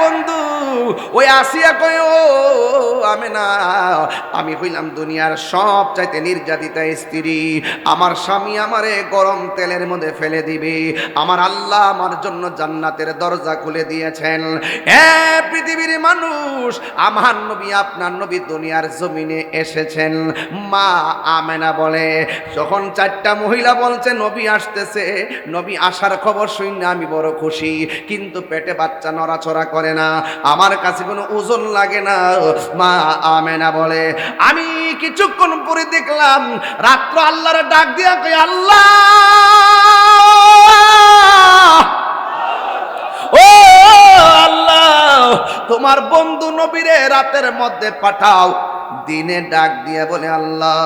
বন্ধু, ওই আসিয়া কয় ও আমেনা, আমি হইলাম দুনিয়ার সবচাইতে নির্যাতিতা স্ত্রী। আমার স্বামী আমারে গরম তেলের মধ্যে ফেলে দিবে, আমার আল্লাহ আমার জন্য জান্নাতের দরজা খুলে দিয়েছেন। পৃথিবীর মানুষ, আমার নবী আপনার নবী দুনিয়ার জমিনে এসেছেন। মা আমেনা বলে, যখন চারটা মহিলা বলছে নবী আসতেছে, নবী আসার খবর শুনে আমি বড় খুশি, কিন্তু পেটে বাচ্চা নড়াচড়া করে না, আমার কাছে কোনো ওজন লাগে না। মা আমেনা বলে, আমি কিছুক্ষণ পরে দেখলাম রাত্র আল্লাহর ডাক দিয়া কই, আল্লাহ ও আল্লাহ, তোমার বন্ধু নবীরে রাতের মধ্যে পাঠাও। দিনে ডাক দিয়ে বলে, আল্লাহ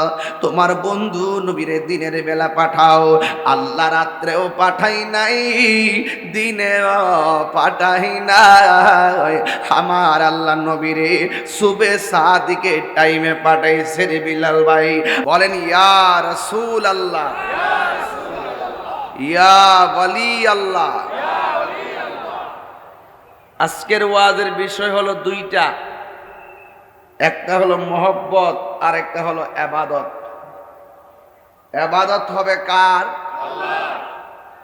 তোমার বন্ধু নবীরে দিনের বেলা পাঠাও। আল্লাহ রাত্রেও পাঠাই নাই, দিনেও পাঠাই নাই, আমার আল্লাহ নবীরে সুবে সাদিকে টাইমে পাঠাইছে রে বিলাল ভাই। বলেন ইয়া রাসূল আল্লাহ, ইয়া ওয়ালি আল্লাহ। আজকের ওয়াজের বিষয় হলো দুইটা, একটা হলো মহব্বত আর একটা হলো ইবাদত। ইবাদত হবে কার? আল্লাহ।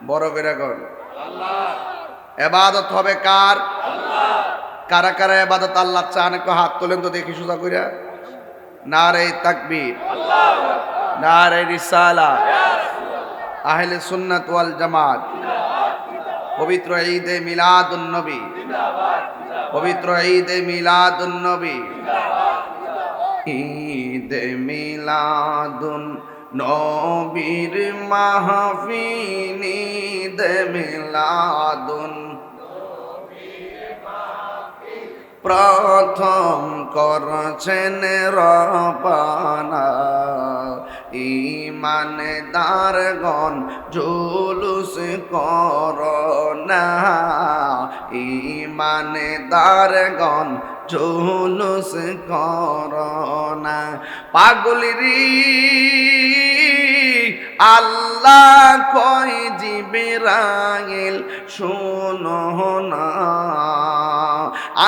বড় করে বল, আল্লাহ। ইবাদত হবে কার? আল্লাহ। কারা কারা ইবাদত আল্লাহ চান একটু হাত তোলেন তো দেখি সোজা কইরা। নারে তাকবীর, আল্লাহু আকবার। নারে রিসালাত, ইয়া রাসূলুল্লাহ। আহলে সুন্নাত ওয়াল জামাত জিন্দাবাদ, পবিত্র ঈদে মিলাদুন নবী জিন্দাবাদ, পবিত্র ঈদে মিলাদুন নবী জিন্দাবাদ, ঈদে মিলাদুন নবীর মাহফিল, ঈদে মিলাদুন প্রথম করছেন রবানা, ঈমানদারগণ জুলুস করোনা, ঈমানদারগণ জুলুস করোনা। পাগলেরি আল্লাহ কয় জিবরাইল শোনো না,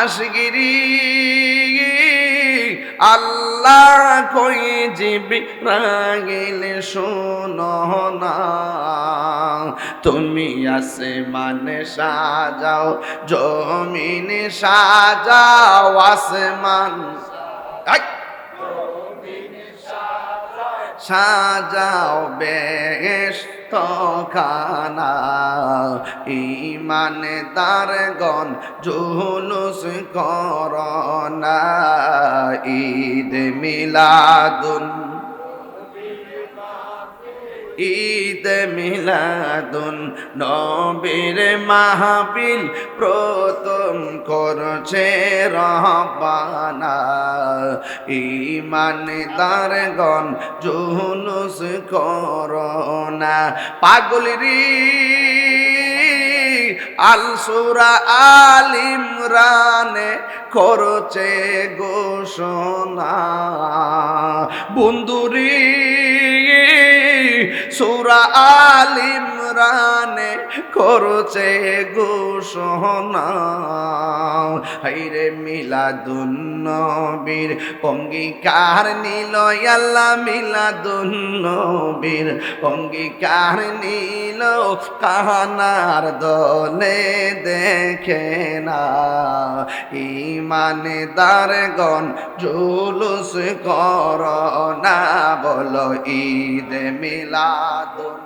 আশগিরি আল্লাহ কই জিবরাইল শোনো না, তুমি আসমানে সাজাও জমিন সাজাও, আসমান সাজাও বেহেশত খানা, ঈমানদারগণ জুলুস করোনা, ঈদ মিলাদুন ঈদ মিলাদুন নবীর মাহফিল প্রথম করছে রব্বানা, ঈমানদারগণ জুলুস করোনা। পাগলেরি আল সূরা আল ইমরানে করছে ঘোষণা, বন্ধুরি সূরা আল ইমরানে করছে ঘোষণা, হাইরে মিলাদুন নবীর অঙ্গীকার নিল আল্লাহ, মিলাদুন নবীর অঙ্গীকার নিল, কাহানার দলে দেখে না, ঈমানদারগণ জুলুস করোনা, বলো ঈদ মিলাদুন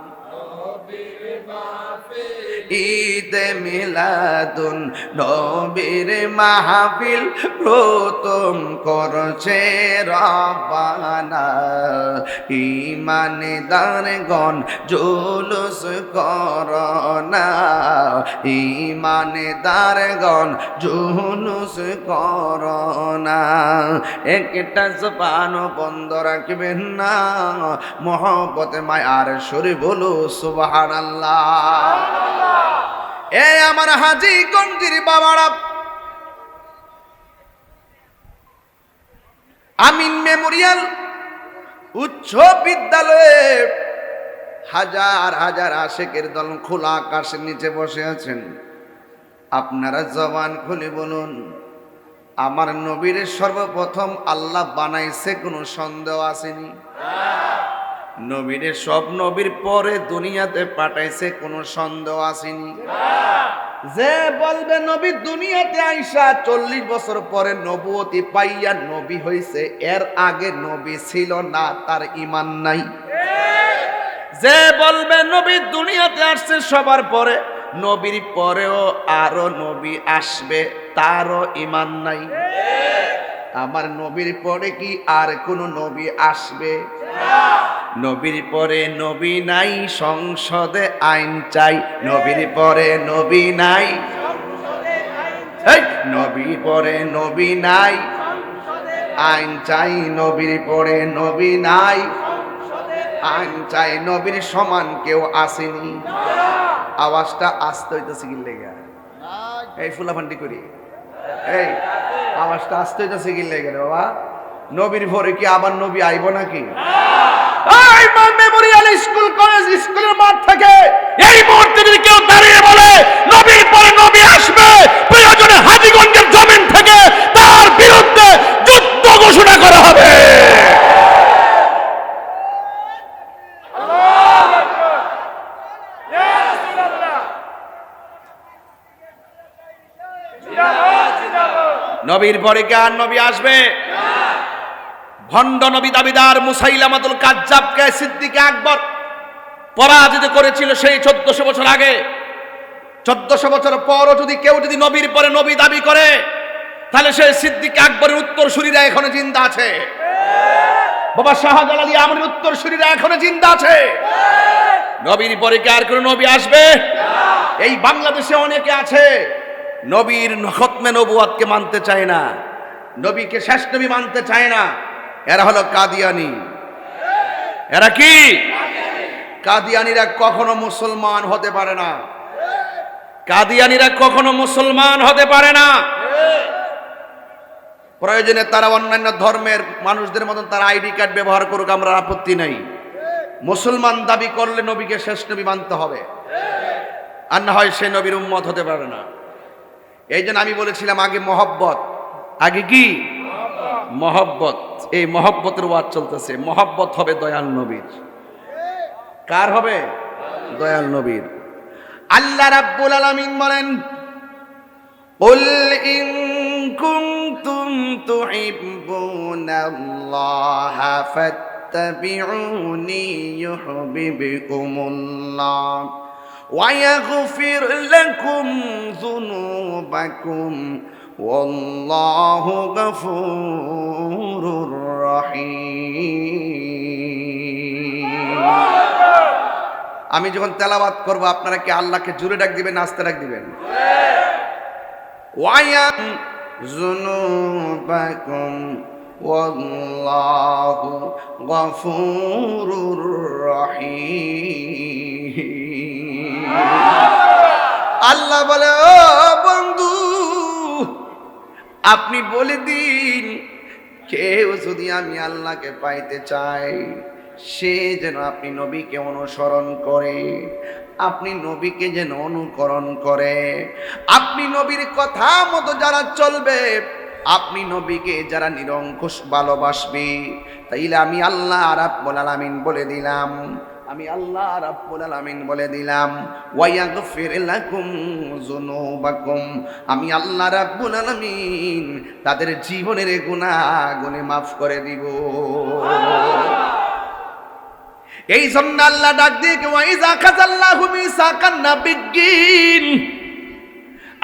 ঈদ মিলাদুন নবীর মাহফিল প্রথম করছে রব্বানা, ঈমানদারগণ জুলুস করোনা, ঈমানদারগণ জুলুস করোনা। একটা জবান বন্ধ রাখবেন না, মহব্বতে মায়ার সুরে বলো সুবহানাল্লাহ। এ আমার হাজী গঞ্জির বাবারা, আমিন মেমোরিয়াল উচ্চ বিদ্যালয়ে হাজার হাজার আশেকের দল খোলা আকাশের নিচে বসে আছেন। আপনারা জবান খুলে বলুন, আমার নবীর সর্বপ্রথম আল্লাহ বানাইছে, কোনো সন্দেহ আসেনি? নবীরে সব নবীর পরে দুনিয়াতে পাঠাইছে, কোনো সন্দেহ আসেনি? যে বলবে নবী দুনিয়াতে আইসা 40 বছর পরে নবুয়তি পাইয়া নবী হইছে, এর আগে নবী ছিল না, তার ঈমান নাই। যে বলবে নবী দুনিয়াতে আসছে সবার পরে, নবীর পরেও আরো নবী আসবে, তারও ঈমান নাই। আমার নবীর পরে কি আর কোন নবী আসবে? নবীর পরে নবী নাই, সংসদে আইন চাই। নবীর পরে নবী নাই, নবীর পরে নবী নাই, আইন চাই। নবীর পরে নবী নাই, আইন চাই। নবীর সমান কেউ আসেনি। আওয়াজটা আসতে হইতেছে কি লেগা? এই ফুলাফান্ডি করি, এই আওয়াজটা আসতে হইতেছে কি লেগে রে বাবা? নবীর পরে কি আবার নবী আইব নাকি? মেমোরিয়াল স্কুল, কলেজ, স্কুলের মাঠ থেকে এই মুহূর্তে যদি কেউ দাঁড়িয়ে বলে নবীর পরে নবী আসবে, প্রয়োজনে হাজীগঞ্জের জমিন থেকে তার বিরুদ্ধে যুদ্ধ ঘোষণা করা হবে। নবীর পরে কি আর নবী আসবে? ভণ্ড নবী দাবিদার মুসাইলামাতুল কাজ্জাবকে সিদ্দিক আকবর পরাজিত করেছিল সেই 1400 বছর আগে। 1400 বছর পরও যদি কেউ যদি নবীর পরে নবী দাবি করে, তাহলে সেই সিদ্দিক আকবরের উত্তরসূরিরা এখনো জিন্দা আছে। বাবা শাহজালাল আমরের উত্তরসূরিরা এখনো জিন্দা আছে। নবীর পরে কি আর কোন নবী আসবে? এই বাংলাদেশে অনেকে আছে নবীর খতমে নবুয়াতকে মানতে চায় না, নবীকে শেষ নবী মানতে চায় না। এরা হলো কাদিয়ানি। এরা কি? কাদিয়ানিরা কখনো মুসলমান হতে পারে না। কাদিয়ানিরা কখনো মুসলমান হতে পারে না। প্রয়োজনে তারা অন্যান্য ধর্মের মানুষদের মতন তারা আইডি কার্ড ব্যবহার করুক, আমরা আপত্তি নাই। মুসলমান দাবি করলে নবীকে শেষ নবী মানতে হবে, আর না হয় সে নবীর উম্মত হতে পারে না। এই জন্য আমি বলেছিলাম আগে মহব্বত, আগে কি মহব্বত। এই মহব্বতের ওয়াজ চলতেছে। মহব্বত হবে দয়াল নবীর। কার হবে? দয়াল নবীর। আল্লাহ রাব্বুল আলামিন বলেন, কুল ইন কুনতুম তুহিব্বুনাল্লাহা ফাত্তাবিউনি ইউহিব্বুকুমুল্লাহ ওয়া ইয়াগফির লাকুম যুনুবাকুম ওয়াল্লাহু গফুরুর রহিম। আমি যখন তেলাওয়াত করব আপনারা কি আল্লাহকে জোরে ডাক দিবেন, আস্তে ডাক দিবেন? ওয়া যুনুবাকুম ওয়াল্লাহু গফুরুর রহিম। আল্লাহ বলে, ও বন্ধু আপনি বলে দিন, কেউ যদি আমি আল্লাহকে পাইতে চাই, সে যেন আপনি নবীকে অনুসরণ করে, আপনি নবীকে যেন অনুকরণ করে। আপনি নবীর কথা মতো যারা চলবে, আপনি নবীকে যারা নিরঙ্কুশ ভালোবাসবে, তাইলে আমি আল্লাহ রাব্বুল আলামিন বলে দিলাম, আমি আল্লাহ রাব্বুল আলামিন বলে দিলাম, ওয়া ইয়াগফির লাকুম যুনুবাকুম, আমি আল্লাহ রাব্বুল আলামিন তাদের জীবনের গুনাহগুলি মাফ করে দিব। এই জন্য আল্লাহ ডাক দিয়ে ওয়া ইযা খাযাল্লাহু মিসাকান নাবিয়্যিন,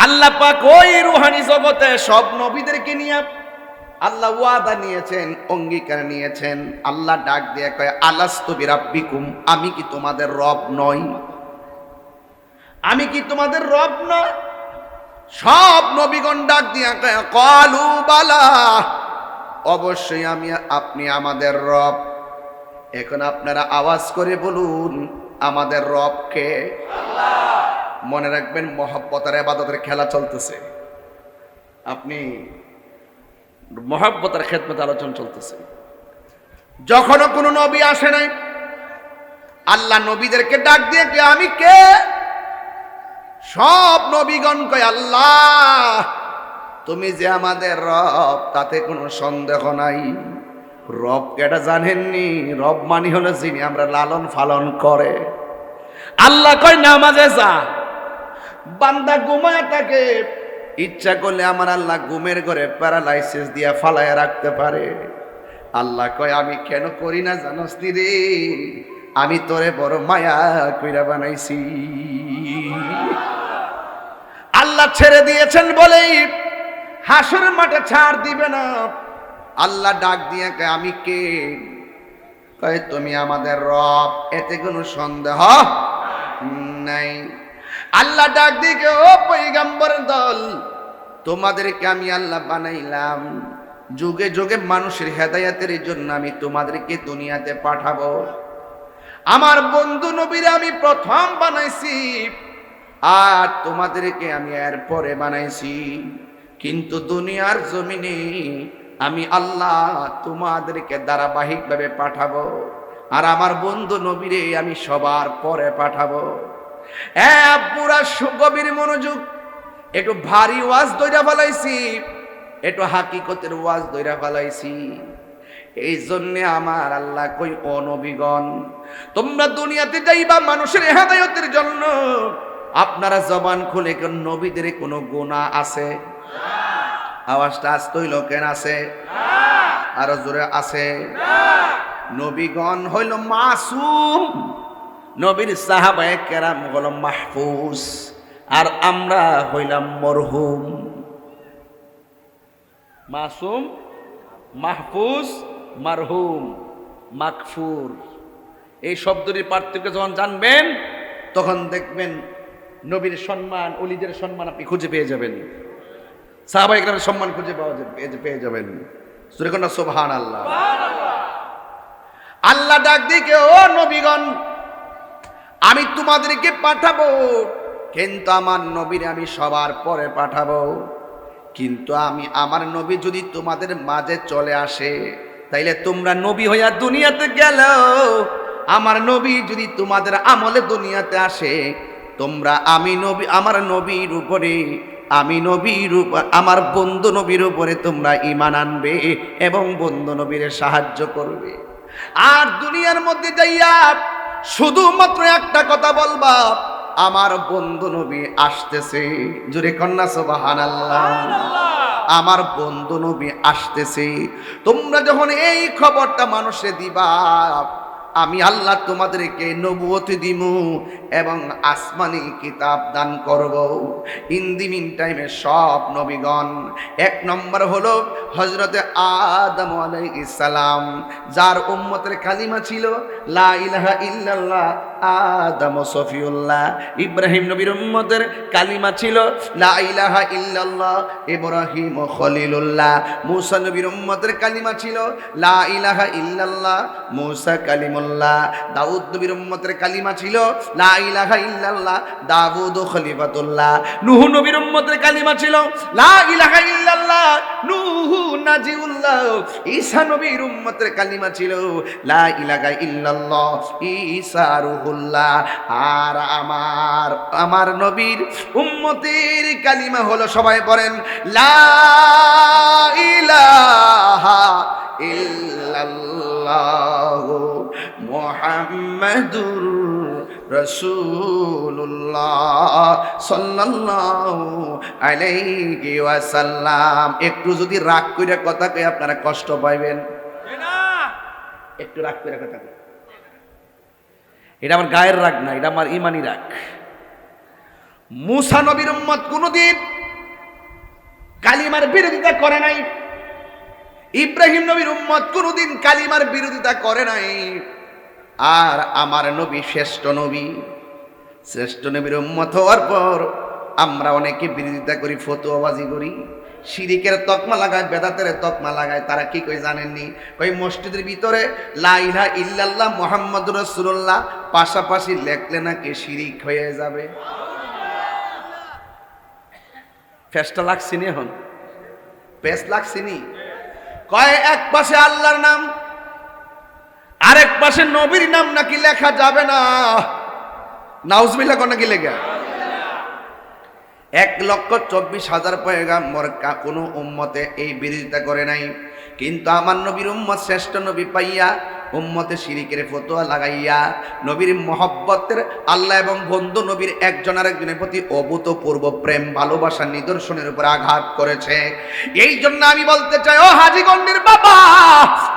আল্লাহ পাক ওই রূহানি জগতে সব নবীদেরকে নিয়ে আল্লাহ ওয়াদা নিয়েছেন, অঙ্গীকার নিয়েছেন। আল্লাহ ডাক দিয়ে কয়, আলাস্তু বিরাব্বিকুম, আমি কি তোমাদের রব নই? আমি কি তোমাদের রব নই? সব নবীগণ ডাক দিয়ে কয়, ক্বালু বালা, অবশ্যই আমি, আপনি আমাদের রব। এখন আপনারা আওয়াজ করে বলুন, আমাদের রব কে? আল্লাহ। মনে রাখবেন, মহব্বত আর ইবাদতের খেলা চলতেছে। আপনি মহব্বত আর খেদমত আলোচনা চলতেছে। যখনও কোনো নবী আসে নাই, আল্লাহ নবীদেরকে ডাক দিয়ে কে, আমি কে? সব নবীগণ কয় আল্লাহ তুমি যে আমাদের রব তাতে কোনো সন্দেহ নাই। রব কেটা জানেননি? রব মানি হলো যিনি আমরা লালন পালন করে। আল্লাহ কয় নামাজে যা, বান্দা ঘুমায় থাকে, ইচ্ছা করলে আমার আল্লাহ ঘুমের ঘরে প্যারালাইসিস দিয়া ফালায় রাখতে পারে। আল্লাহ কয় আমি কেন করি না জানোস নি রে? আমি তোরে বড় মায়া কইরা বানাইছি। আল্লাহ ছেড়ে দিয়েছেন বলেই হাসর মাঠে ছাড় দিবে না। আল্লাহ ডাক দিয়ে কয় আমি কে? কয় তুমি আমাদের রব, এতে কোনো সন্দেহ নাই। আল্লাহ ডাক দিয়ে ও পয়গম্বর দল, তোমাদেরকে আমি আল্লাহ বানাইলাম, যুগে যুগে মানুষের হেদায়েতের জন্য আমি তোমাদেরকে দুনিয়াতে পাঠাবো। আমার বন্ধু নবীরে আমি প্রথম বানাইছি, আর তোমাদেরকে আমি এরপরে বানাইছি। কিন্তু দুনিয়ার জমিনে আমি আল্লাহ তোমাদেরকে ধারাবাহিকভাবে পাঠাবো, আর আমার বন্ধু নবীরে আমি সবার পরে পাঠাবো। পুরা গভীর মনোযোগ, একটু ভারী ওয়াজ দইরা ফেলাইছি, একটু হাকিকতের ওয়াজ দইরা ফেলাইছি। এই জন্য আমার আল্লাহ কই ও নবীগণ, তোমরা দুনিয়াতে যাইবা মানুষের হেদায়েতের জন্য, আপনারা জবান খুলে কোন নবীদের কোনো গুনাহ আছে? আওয়াজটা আসতই লোকেন আছে? আরো জোরে আছে? নবীগণ হইল মাসুম, নবীর সাহাবায়ে কেরাম হলো মাহফুজ, আর আমরা হইলাম মরহুম। মাসুম, মাহফুজ, মারহুম, মাগফুর। এই শব্দটির পার্থক্য যখন জানবেন তখন দেখবেন নবীর সম্মান, ওলিদের সম্মান আপনি খুঁজে পেয়ে যাবেন, সাহাবায়ে কেরামের সম্মান খুঁজে পেয়ে যাবেন। সূরা কোন সুবহানাল্লাহ। আল্লাহ ডাক দিকে ও নবীগণ, আমি তোমাদেরকে পাঠাবো, কিন্তু আমার নবীর আমি সবার পরে পাঠাবো। কিন্তু আমি আমার নবী যদি তোমাদের মাঝে চলে আসে, তাইলে তোমরা নবী হইয়া দুনিয়াতে গেল, আমার নবী যদি তোমাদের আমলে দুনিয়াতে আসে, তোমরা আমি নবী, আমার নবীর উপরে, আমি নবীর উপর, আমার বন্ধু নবীর উপরে তোমরা ঈমান আনবে এবং বন্ধু নবীর সাহায্য করবে। আর দুনিয়ার মধ্যে যাইয়া শুধুমাত্র একটা কথা বলবা, আমার বন্ধু নবী আসতেছে। জোরে কন্যা সুবহানাল্লাহ। আমার বন্ধু নবী আসতেছে। তোমরা যখন এই খবরটা মানুষে দিবা, আমি আল্লাহ তোমাদেরকে নবুয়ত দিমু এবং আসমানি কিতাব দান করব। ইন দি মিন টাইমে সব নবীগণ, এক নম্বর হলো হযরতে আদম আলাইহিস সালাম, যার উম্মতের কালিমা ছিল লা ইলাহা ইল্লাল্লাহ, আদম সফিউল্লাহ। ইব্রাহিম নবীর উম্মতের কালিমা ছিল লা ইলাহা ইল্লাল্লাহ, ইব্রাহিম খলিলুল্লাহ। মূসা নবীর উম্মতের কালিমা ছিল লা ইলাহা ইল্লাল্লাহ, মূসা কালিমুল্লাহ। দাউদ নবীর উম্মতের কালিমা ছিল লা ইলাহা ইল্লাল্লাহ, দাউদ খলিফাতুল্লাহ। নূহ নবীর উম্মতের কালিমা ছিল লা ইলাহা ইল্লাল্লাহ, নূহ নাজিউল্লাহ। ঈসা নবীর উম্মতের কালিমা ছিল লা ইলাহা ইল্লাল্লাহ, ঈসা রূহুল্লাহ। আর আমার নবীর উম্মতের কালিমা হলো, সবাই বলেন লা ইলাহা ইল্লাল্লাহ মুহাম্মাদুর রাসূলুল্লাহ সাল্লাল্লাহু আলাইহি ওয়াসাল্লাম। একটু যদি রাগ কইরা কথা কই আপনারা কষ্ট পাইবেন না, একটু রাগ কইরা কথা কই। এটা আমার গায়ের রাগ না, এটা আমার ইমানি রাগ। মূসা নবীর উম্মত কোনদিন কালিমার বিরোধিতা করে নাই। ইব্রাহিম নবীর উম্মত কোনদিন কালিমার বিরোধিতা করে নাই। আর আমার নবী শ্রেষ্ঠ নবী, শ্রেষ্ঠ নবীর উম্মত হওয়ার পর আমরা অনেকে বিরোধিতা করি, ফতোয়াবাজি করি, শিরিকের তকমা লাগায়, বেদাতের তকমা লাগায়। তারা কি কই জানেননি? কই মসজিদের ভিতরে লা ইলাহা ইল্লাল্লাহ মুহাম্মাদুর রাসূলুল্লাহ পাশাপাশি লেখলে নাকি শিরিক হয়ে যাবে। ফেসটা লাগছিনি, এখন পেস লাগছিনি। কয় এক পাশে আল্লাহর নাম, আরেক পাশে নবীর নাম নাকি লেখা যাবে না। নাউজুবিল্লাহ কোন নাকি লেখা? 1,24,000 পয়গাম্বর কোনো উম্মতে এই বিরোধিতা করে নাই, কিন্তু আমার নবীর উম্মত শ্রেষ্ঠ নবী পাইয়া উম্মতে শিরিকের ফতোয়া লাগাইয়া নবীর মহব্বতের আল্লাহ এবং বন্ধু নবীর একজন আরেকজনের প্রতি অভূতপূর্ব প্রেম ভালোবাসার নিদর্শনের উপর আঘাত করেছে। এই জন্য আমি বলতে চাই, ও হাজীগণের বাবা,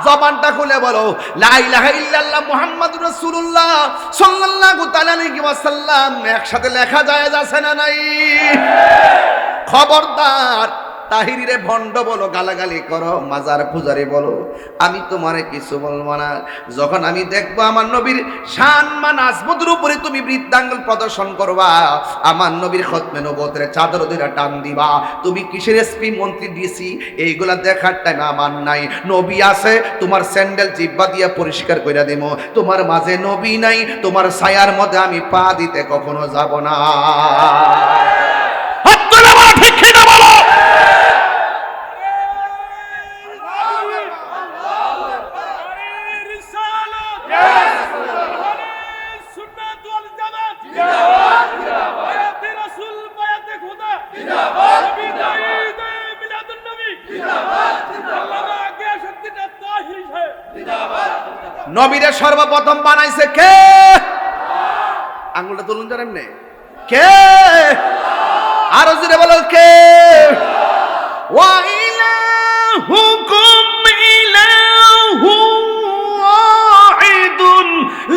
জবানটা খুলে বলো লা ইলাহা ইল্লাল্লাহ মুহাম্মাদুর রাসূলুল্লাহ সাল্লাল্লাহু তাআলা আলাইহি ওয়াসাল্লাম একসাথে লেখা যায় আছে না নাই? খবরদার, তাহিরিরে ভণ্ড বলো, গালাগালি করো, মাজার পূজারি বলো, আমি তোমারে কিছু বলবো না। যখন আমি দেখবো আমার নবীর শান মান আজমতের উপরে তুমি বৃদ্ধাঙ্গুল প্রদর্শন করবা, আমার নবীর খতমে নবুয়তের চাদর ধরে টান দিবা, তুমি কিসের এসপি মন্ত্রী ডিসি এইগুলা দেখার টাইম আমার নাই। নবী আছে, তোমার স্যান্ডেল জিব্বা দিয়ে পরিষ্কার করে দিব। তোমার মাঝে নবী নাই, তোমার ছায়ার মধ্যে আমি পা দিতে কখনো যাব না। ঠিক কিনা বলো? নবীরে সর্বপ্রথম বানাইছে কে? আঙ্গুলটা তুলুন জানেন নে কে? আরো জোরে বলো কে? ওয়া ইলাহুকুম ইলাহু ওয়াহিদুন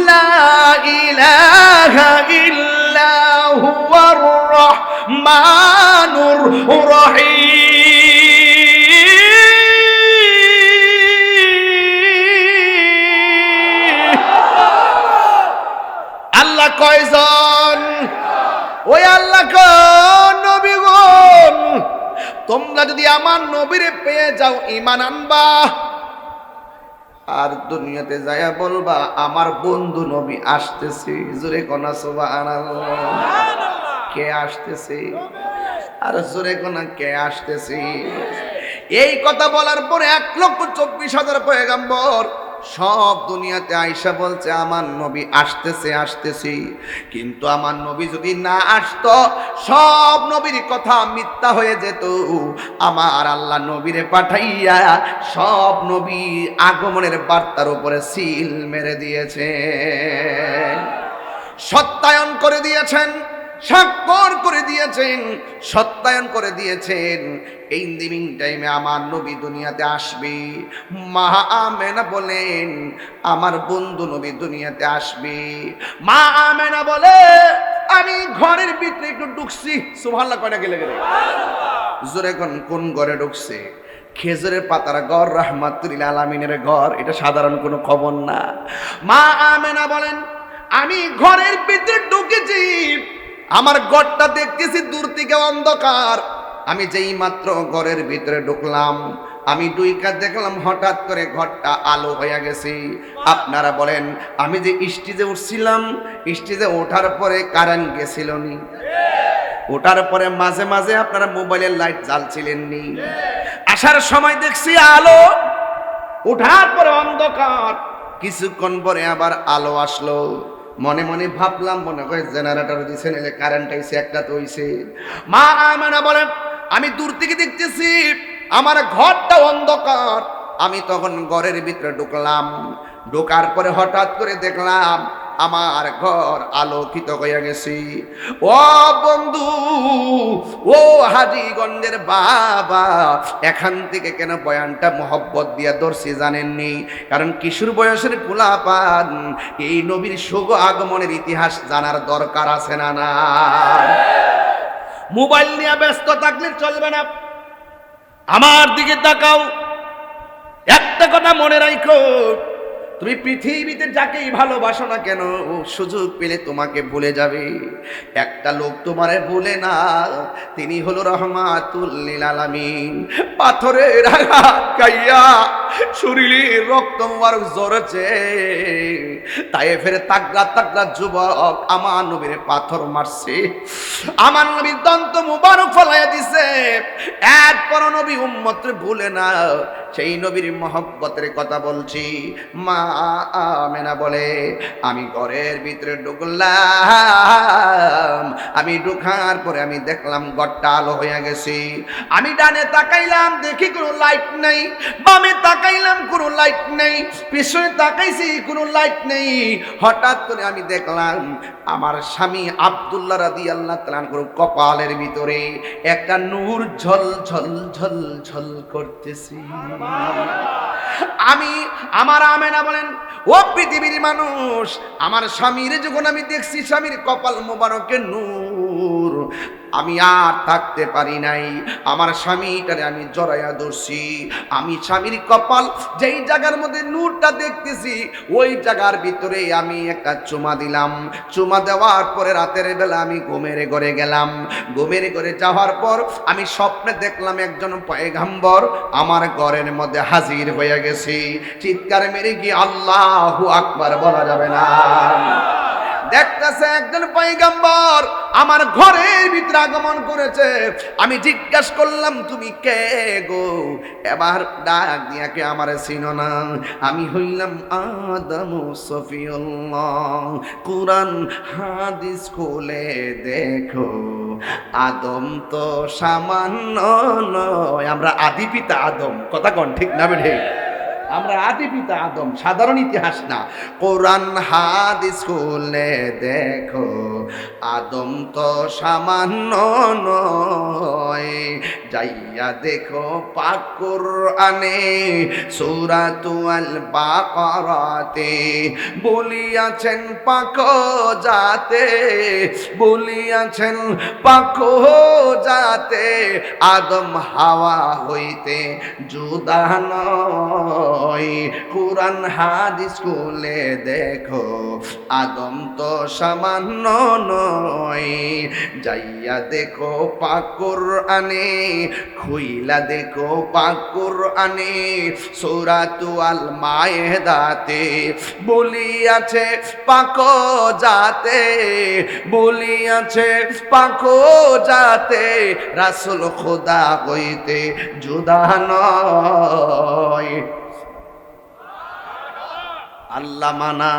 লা ইলাহা ইল্লা হুয়ার রাহমানুর রহিম। আল্লাহ কয়জন? ওই আল্লাহ নবীগণ, তোমরা যদি আমার নবীরে পেয়ে যাও ঈমান আনবা, আর দুনিয়াতে যায়া বলবা আমার বন্ধু নবী আসতেছে। জোরে কোনা সুবহানাল্লাহ। কে আসতেছে? আর জোরে কোনা কে আসতেছে? এই কথা বলার পরে 1,24,000 পয়গাম্বর সব দুনিয়াতে আইসা বলছে আমার নবী আসতেছে আসতেছি। কিন্তু আমার নবী যদি না আসতো, সব নবীর কথা মিথ্যা হয়ে যেত। আমার আল্লাহ নবীরে পাঠাইয়া সব নবী আগমনের বার্তার উপরে সিল মেরে দিয়েছে, সত্যায়ন করে দিয়েছেন, স্বাক্ষর করে দিয়েছেন, সত্যায়ন করে দিয়েছেন। এই লিভিং টাইমে আমার নবী দুনিয়াতে আসবে। মা আমেনা বলেন আমার বন্ধু নবী দুনিয়াতে আসবে। মা আমেনা বলে আমি ঘরের ভিতরে একটু ঢুকছি। সুবহানাল্লাহ কয়টা গেলে গেলে জোরে কোন ঘরে ঢুকছে? খেজুরের পাতার ঘর, রাহমাতুল আলামিনের ঘর। এটা সাধারণ কোনো খবর না। মা আমেনা বলেন আমি ঘরের ভিতরে ঢুকেছি, আমার ঘরটা দেখতেছি দূর থেকে অন্ধকার। আমি যেই মাত্র ঘরের ভিতরে ঢুকলাম, আমি দুইকা দেখলাম হঠাৎ করে ঘরটা আলো হয়ে গেছে। আপনারা বলেন আমি যে স্টেজে উঠছিলাম, স্টেজে ওঠার পরে কারেন্ট গেছিল নি? ওঠার পরে মাঝে মাঝে আপনারা মোবাইলের লাইট জ্বালছিলেন নি? আসার সময় দেখছি আলো, ওঠার পরে অন্ধকার। কিছুক্ষণ পরে আবার আলো আসলো। মনে মনে ভাবলাম মনে হয় জেনারেটর দিছে, নাহলে কারেন্ট আইছে, একটা তো হইছে। মা আমেনা বলেন আমি দূর থেকে দেখতেছি আমার ঘরটা অন্ধকার। আমি তখন ঘরের ভিতরে ঢুকলাম, ঢোকার পরে হঠাৎ করে দেখলাম আমার ঘর আলোকিত হয়ে গেছে। ও বন্ধু, ও হাজীগঞ্জের বাবা, এখান থেকে কেন বয়ানটা মোহব্বত দিয়া ধরছি জানেননি? কারণ কিশোর বয়সের পোলাপান এই নবীর শুভ আগমনের ইতিহাস জানার দরকার আছে না? না, মোবাইল নিয়ে ব্যস্ত থাকলে চলবে না। আমার দিকে তাকাও, একটা কথা মনে রাখো, তুমি পৃথিবীতে যাকেই ভালোবাসো না কেন, সুযোগ পেলে তোমাকে ভুলে যাবে। একটা লোক তোমারে ভুলে না, তিনি হলো রহমাতুল লিল আলামিন। পাথরের আঘাত খাইয়া শরীরে রক্ত মুবারক ঝরেছে। তায়েফের তাগড়া তাগড়া যুবক আমার নবীর পাথর মারছে, আমার নবীর দন্ত মুবারক ফলাইয়া দিছে। এরপর নবী উম্মতরে ভুলে না, সেই নবীর মহব্বতের কথা বলছি। মা আমেনা বলে আমি ঘরের ভিতরে ঢুকলাম, আমি ঢুকার পরে আমি দেখলাম ঘরটা আলো হয়ে গেছে। আমি ডানে তাকাইলাম, দেখি কোনো লাইট নেই, বামে তাকাইলাম কোনো লাইট নেই, পিছনে তাকাইছি কোনো লাইট নেই। হঠাৎ করে আমি দেখলাম আমার স্বামী আব্দুল্লাহ রাদিয়াল্লাহু তাআলা আনহুর কপালের ভিতরে একটা নূর ঝল ঝল ঝল ঝল করতেছে। আমি আমার আমেনা বলেন, ও পৃথিবীর মানুষ, আমার স্বামীর যখন আমি দেখছি স্বামীর কপাল মোবারকে নূর, আমি আর থাকতে পারি নাই। আমার স্বামীটারে আমি জড়াইয়া ধরছি। আমি স্বামীর কপাল যেই জায়গার মধ্যে নূরটা দেখতেছি ওই জায়গার ভিতরে আমি একটা চুমা দিলাম। চুমা দেওয়ার পরে রাতের বেলা আমি ঘুমের ঘরে গেলাম। ঘুমের ঘরে যাওয়ার পর আমি স্বপ্নে দেখলাম একজন পয়গম্বর আমার ঘরের মধ্যে হাজির হয়ে গেছে। চিৎকার মেরে গিয়ে আল্লাহু আকবার বলা যাবে না। দেখতেছে একজন পয়গম্বর আমার ঘরের ভিতরে আগমন করেছে। আমি জিজ্ঞাসা করলাম তুমি কে গো? এবার ডাক দিয়া কে আমারে চিনো না? আমি হইলাম আদম সফিউল্লাহ। কুরআন হাদিস খুলে দেখো, আদম তো সামান্য নয়। আমরা আদি পিতা আদম, কথা কোন ঠিক না বেঠে? আমরা আদি পিতা আদম, সাধারণ ইতিহাস না। কোরআন হাদিস খুলে দেখো, আদম তো সামান্য নয়। যাইয়া দেখো পাক কোরআনে সূরাতুল বাকারাতে বলিয়াছেন পাক জাতে, বলিয়াছেন পাক জাতে আদম হাওয়া হইতে জুদা নয়। কুরআন হাদিস খুলে দেখো, আদম তো সামান্য নয়। যাইয়া দেখো পাক কোরআনে, খুইলা দেখো পাক কোরআনে সূরাতুল মায়েদাতে বলিয়াছে পাক জাতে, বলিয়াছে পাক জাতে রাসূল খোদা হইতে জুদা নয়। আল্লাহ মানা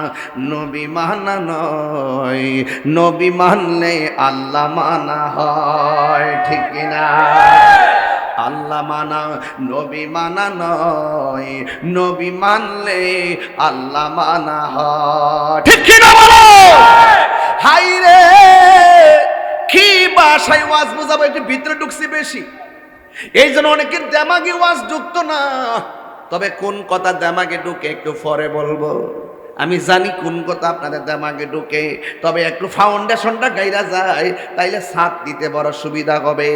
নবী মানা নয়, নবী মানলে আল্লাহ মানা হয়, ঠিক কিনা? আল্লাহ মানা নবী মানা নয়, নবী মানলে আল্লাহ মানা হয়, ঠিক কিনা বলো? হাই রে, কি ভাষায় ওয়াজ বোঝাবো, একটু ভিতরে ঢুকছি বেশি, এই জন্য অনেকের দেমাগে ওয়াজ ঢুকতো না। তবে কোন কথা দেমাগে ঢুকে একটু পরে বলবো। আমি জানি কোন কথা আপনাদের দেমাগে ঢুকে, তবে একটু ফাউন্ডেশনটা গাইরা যায়, তাইলে ছাদ দিতে বড় সুবিধা হবে।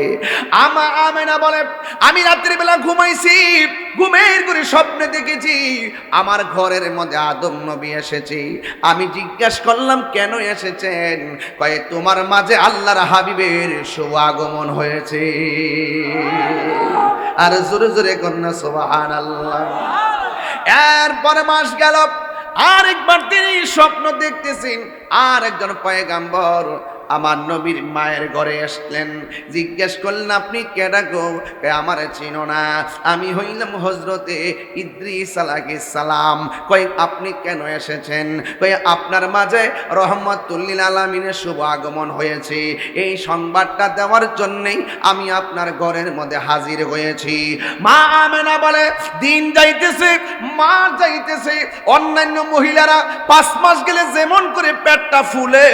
আমেনা বলে আমি রাত্রি বেলা ঘুমাইছি, ঘুমের করে স্বপ্নে দেখেছি আমার ঘরের মধ্যে আদম নবী এসেছে। আমি জিজ্ঞাসা করলাম কেন এসেছেন? কয়ে তোমার মাঝে আল্লাহর হাবিবের শুভ আগমন হয়েছে। আর জোরে জোরে কন্যা সুবহানাল্লাহ। এরপরে মাস গেল, আরেকবার তিনি স্বপ্ন দেখতেছেন আর একজন পয়গম্বর আমার নবীর মায়ের ঘরে আসলেন। জিজ্ঞেস করলেন আপনি কেডা গো? আমার চিনো না, আমি হইলাম হযরতে ইদ্রিস আলাইহিস সালাম। কই আপনি কেন এসেছেন? কই আপনার মাঝে রহমাতুল লিল আলামিনের শুভ আগমন হয়েছে, এই সংবাদটা দেওয়ার জন্যই আমি আপনার ঘরের মধ্যে হাজির হয়েছি। মা আমেনা বলে দিন যাইতেছে, মা যাইতেছে, অন্যান্য মহিলারা 5 মাস গেলে যেমন করে পেটটা ফুলে,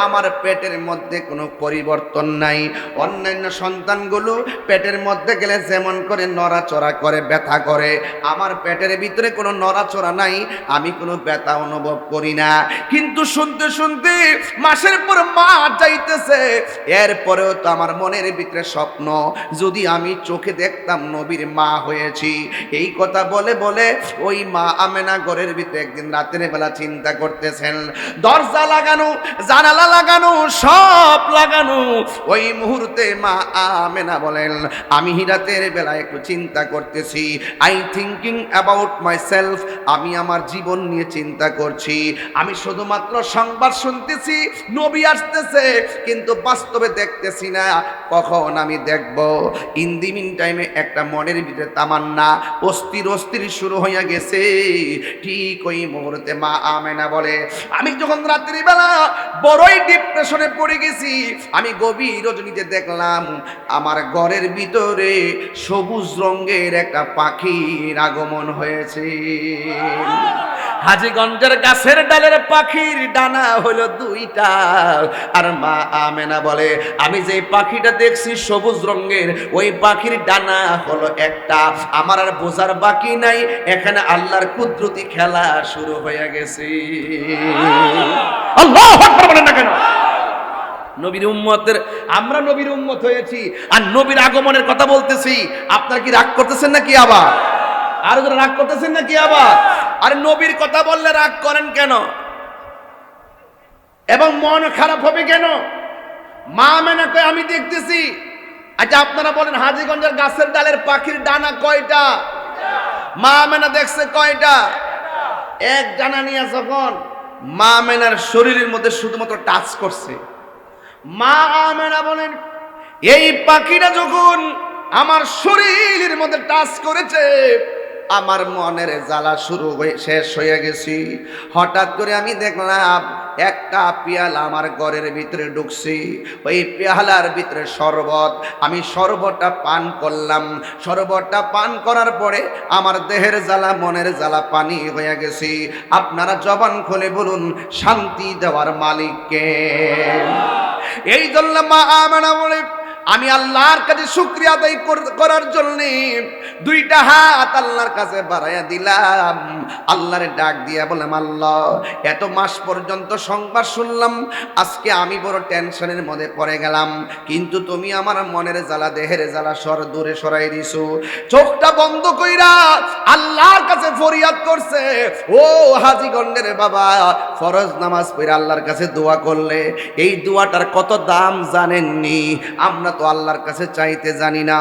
আমার পেটের মধ্যে কোনো পরিবর্তন নাই। অন্যান্য সন্তানগুলো পেটের মধ্যে গেলে যেমন করে নড়াচড়া করে, ব্যথা করে, আমার পেটের ভিতরে কোনো নড়াচড়া নাই, আমি কোনো ব্যথা অনুভব করি না। কিন্তু শুনতে শুনতে মাসের পর মাস যাইতেছে, এরপরেও তো আমার মনের ভিতরে স্বপ্ন, যদি আমি চোখে দেখতাম নবীর মা হয়েছি। এই কথা বলে বলে ওই মা আমেনা ঘরের ভিতরে একদিন রাতের বেলা চিন্তা করতেছেন, দরজা লাগানো, জানালা লাগানো, সব লাগানো। ওই মুহূর্তে মা আমেনা বলেন, আমি রাতের বেলা একটু চিন্তা করতেছি, I thinking about my self, আমি আমার জীবন নিয়ে চিন্তা করছি। আমি শুধুমাত্র সংবাদ শুনতেছি নবী আসতেছে, কিন্তু বাস্তবে দেখতেছি না। কখন আমি দেখব? ইন দি মিন টাইমে একটা মনের ভিতরে তামান্না অস্থির অস্থির শুরু হইয়া গেছে। ঠিক ওই মুহূর্তে মা আমেনা বলে, আমি যখন রাত্রিবেলা বড়ই ডিপ্রেশনে পড়ে গেছি, আমি গভীর রজনীতে দেখলাম আমার ঘরের ভিতরে সবুজ রঙের একটা পাখির আগমন হয়েছে। হাজীগঞ্জের গাছের ডালের পাখির ডানা হলো দুইটা। আর মা আমেনা বলে, আমি যে পাখিটা দেখছি সবুজ রঙের, ওই পাখির ডানা হলো একটা। আমার আর বোঝার বাকি নাই, এখানে আল্লাহর কুদরতি খেলা শুরু হয়ে গেছে। আল্লাহু আকবার বলেন না কেন? নবীর উম্মতের, আমরা নবীর উম্মত হয়েছি আর নবীর আগমনের কথা বলতেছি। আপনারা কি রাগ করতেছেন নাকি আবার? আর যারা রাগ করতেছেন নাকি আবার? আর নবীর কথা বললে রাগ করেন কেন এবং মন খারাপ হবে কেন? মা আমেনা কয়, আমি দেখতেছি। আচ্ছা আপনারা বলেন, হাজীগঞ্জের গাছের ডালের পাখির ডানা কয়টা? মা আমেনা দেখছে কয়টা? এক ডানা নিয়ে যখন মা আমেনার শরীরের মধ্যে শুধুমাত্র টাচ করছে, মা আমেনা বলেন, এই পাখিটা যখন আমার শরীরের মধ্যে টাচ করেছে, আমার মনের জ্বালা শুরু হয়ে শেষ হয়ে গেছি। হঠাৎ করে আমি দেখলাম একটা পেয়ালা আমার ঘরের ভিতরে ঢুকছি। ওই পেয়ালার ভিতরে শরবত, আমি শরবতটা পান করলাম। শরবতটা পান করার পরে আমার দেহের জ্বালা মনের জ্বালা পানি হয়ে গেছি। আপনারা জবান খুলে বলুন, শান্তি দেওয়ার মালিককে। এই জন্য মা আমেনা বলে, আমি আল্লাহর কাছে শুকরিয়া আদায় করার জন্য দুইটা হাত আল্লাহর কাছে বাড়াইয়া দিলাম। আল্লাহরে ডাক দিয়া বললাম, আল্লাহ, এত মাস পর্যন্ত সংবাদ শুনলাম, আজকে আমি বড় টেনশনের মধ্যে পড়ে গেলাম, কিন্তু তুমি আমার মনের জ্বালা দেহের জ্বালা দূরে সরাই দিছো। চোখটা বন্ধ কইরা আল্লাহর কাছে ফরিয়াদ করছে। ও হাজীগঞ্জের বাবা, ফরজ নামাজ পড়ে আল্লাহর কাছে দোয়া করলে এই দোয়াটার কত দাম জানেননি? আমরা তো আল্লাহর কাছে চাইতে জানি না,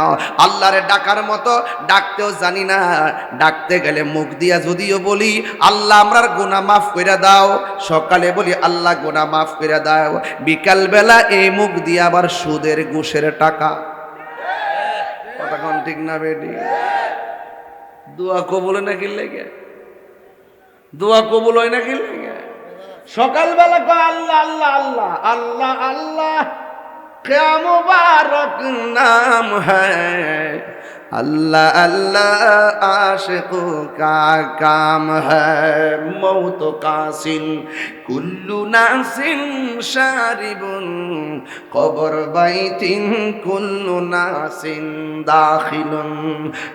আল্লাহরে ডাকার মতো ডাকতেও জানি না। ডাকতে গেলে মুখ দিয়া যদিও বলি, আল্লাহ আমরার গুনাহ মাফ কইরা দাও, সকালে বলি আল্লাহ গুনাহ মাফ কইরা দাও, বিকাল বেলা এই মুখ দিয়া আবার সুদের ঘুষের টাকা। কথা কোন ঠিক না বেটি? দোয়া কবুল হয় নাকি লেগে? দোয়া কবুল হয় নাকি লেগে? সকালবেলা কয় আল্লাহ আল্লাহ আল্লাহ আল্লাহ আল্লাহ, क्या मुबारक नाम है, अल्लाह अल्लाह आशिकों का काम है, मौत कासिन कुल्लु नासिन शारिबुन, कबर बैतिन कुल्लु नासिन दाखिलुन,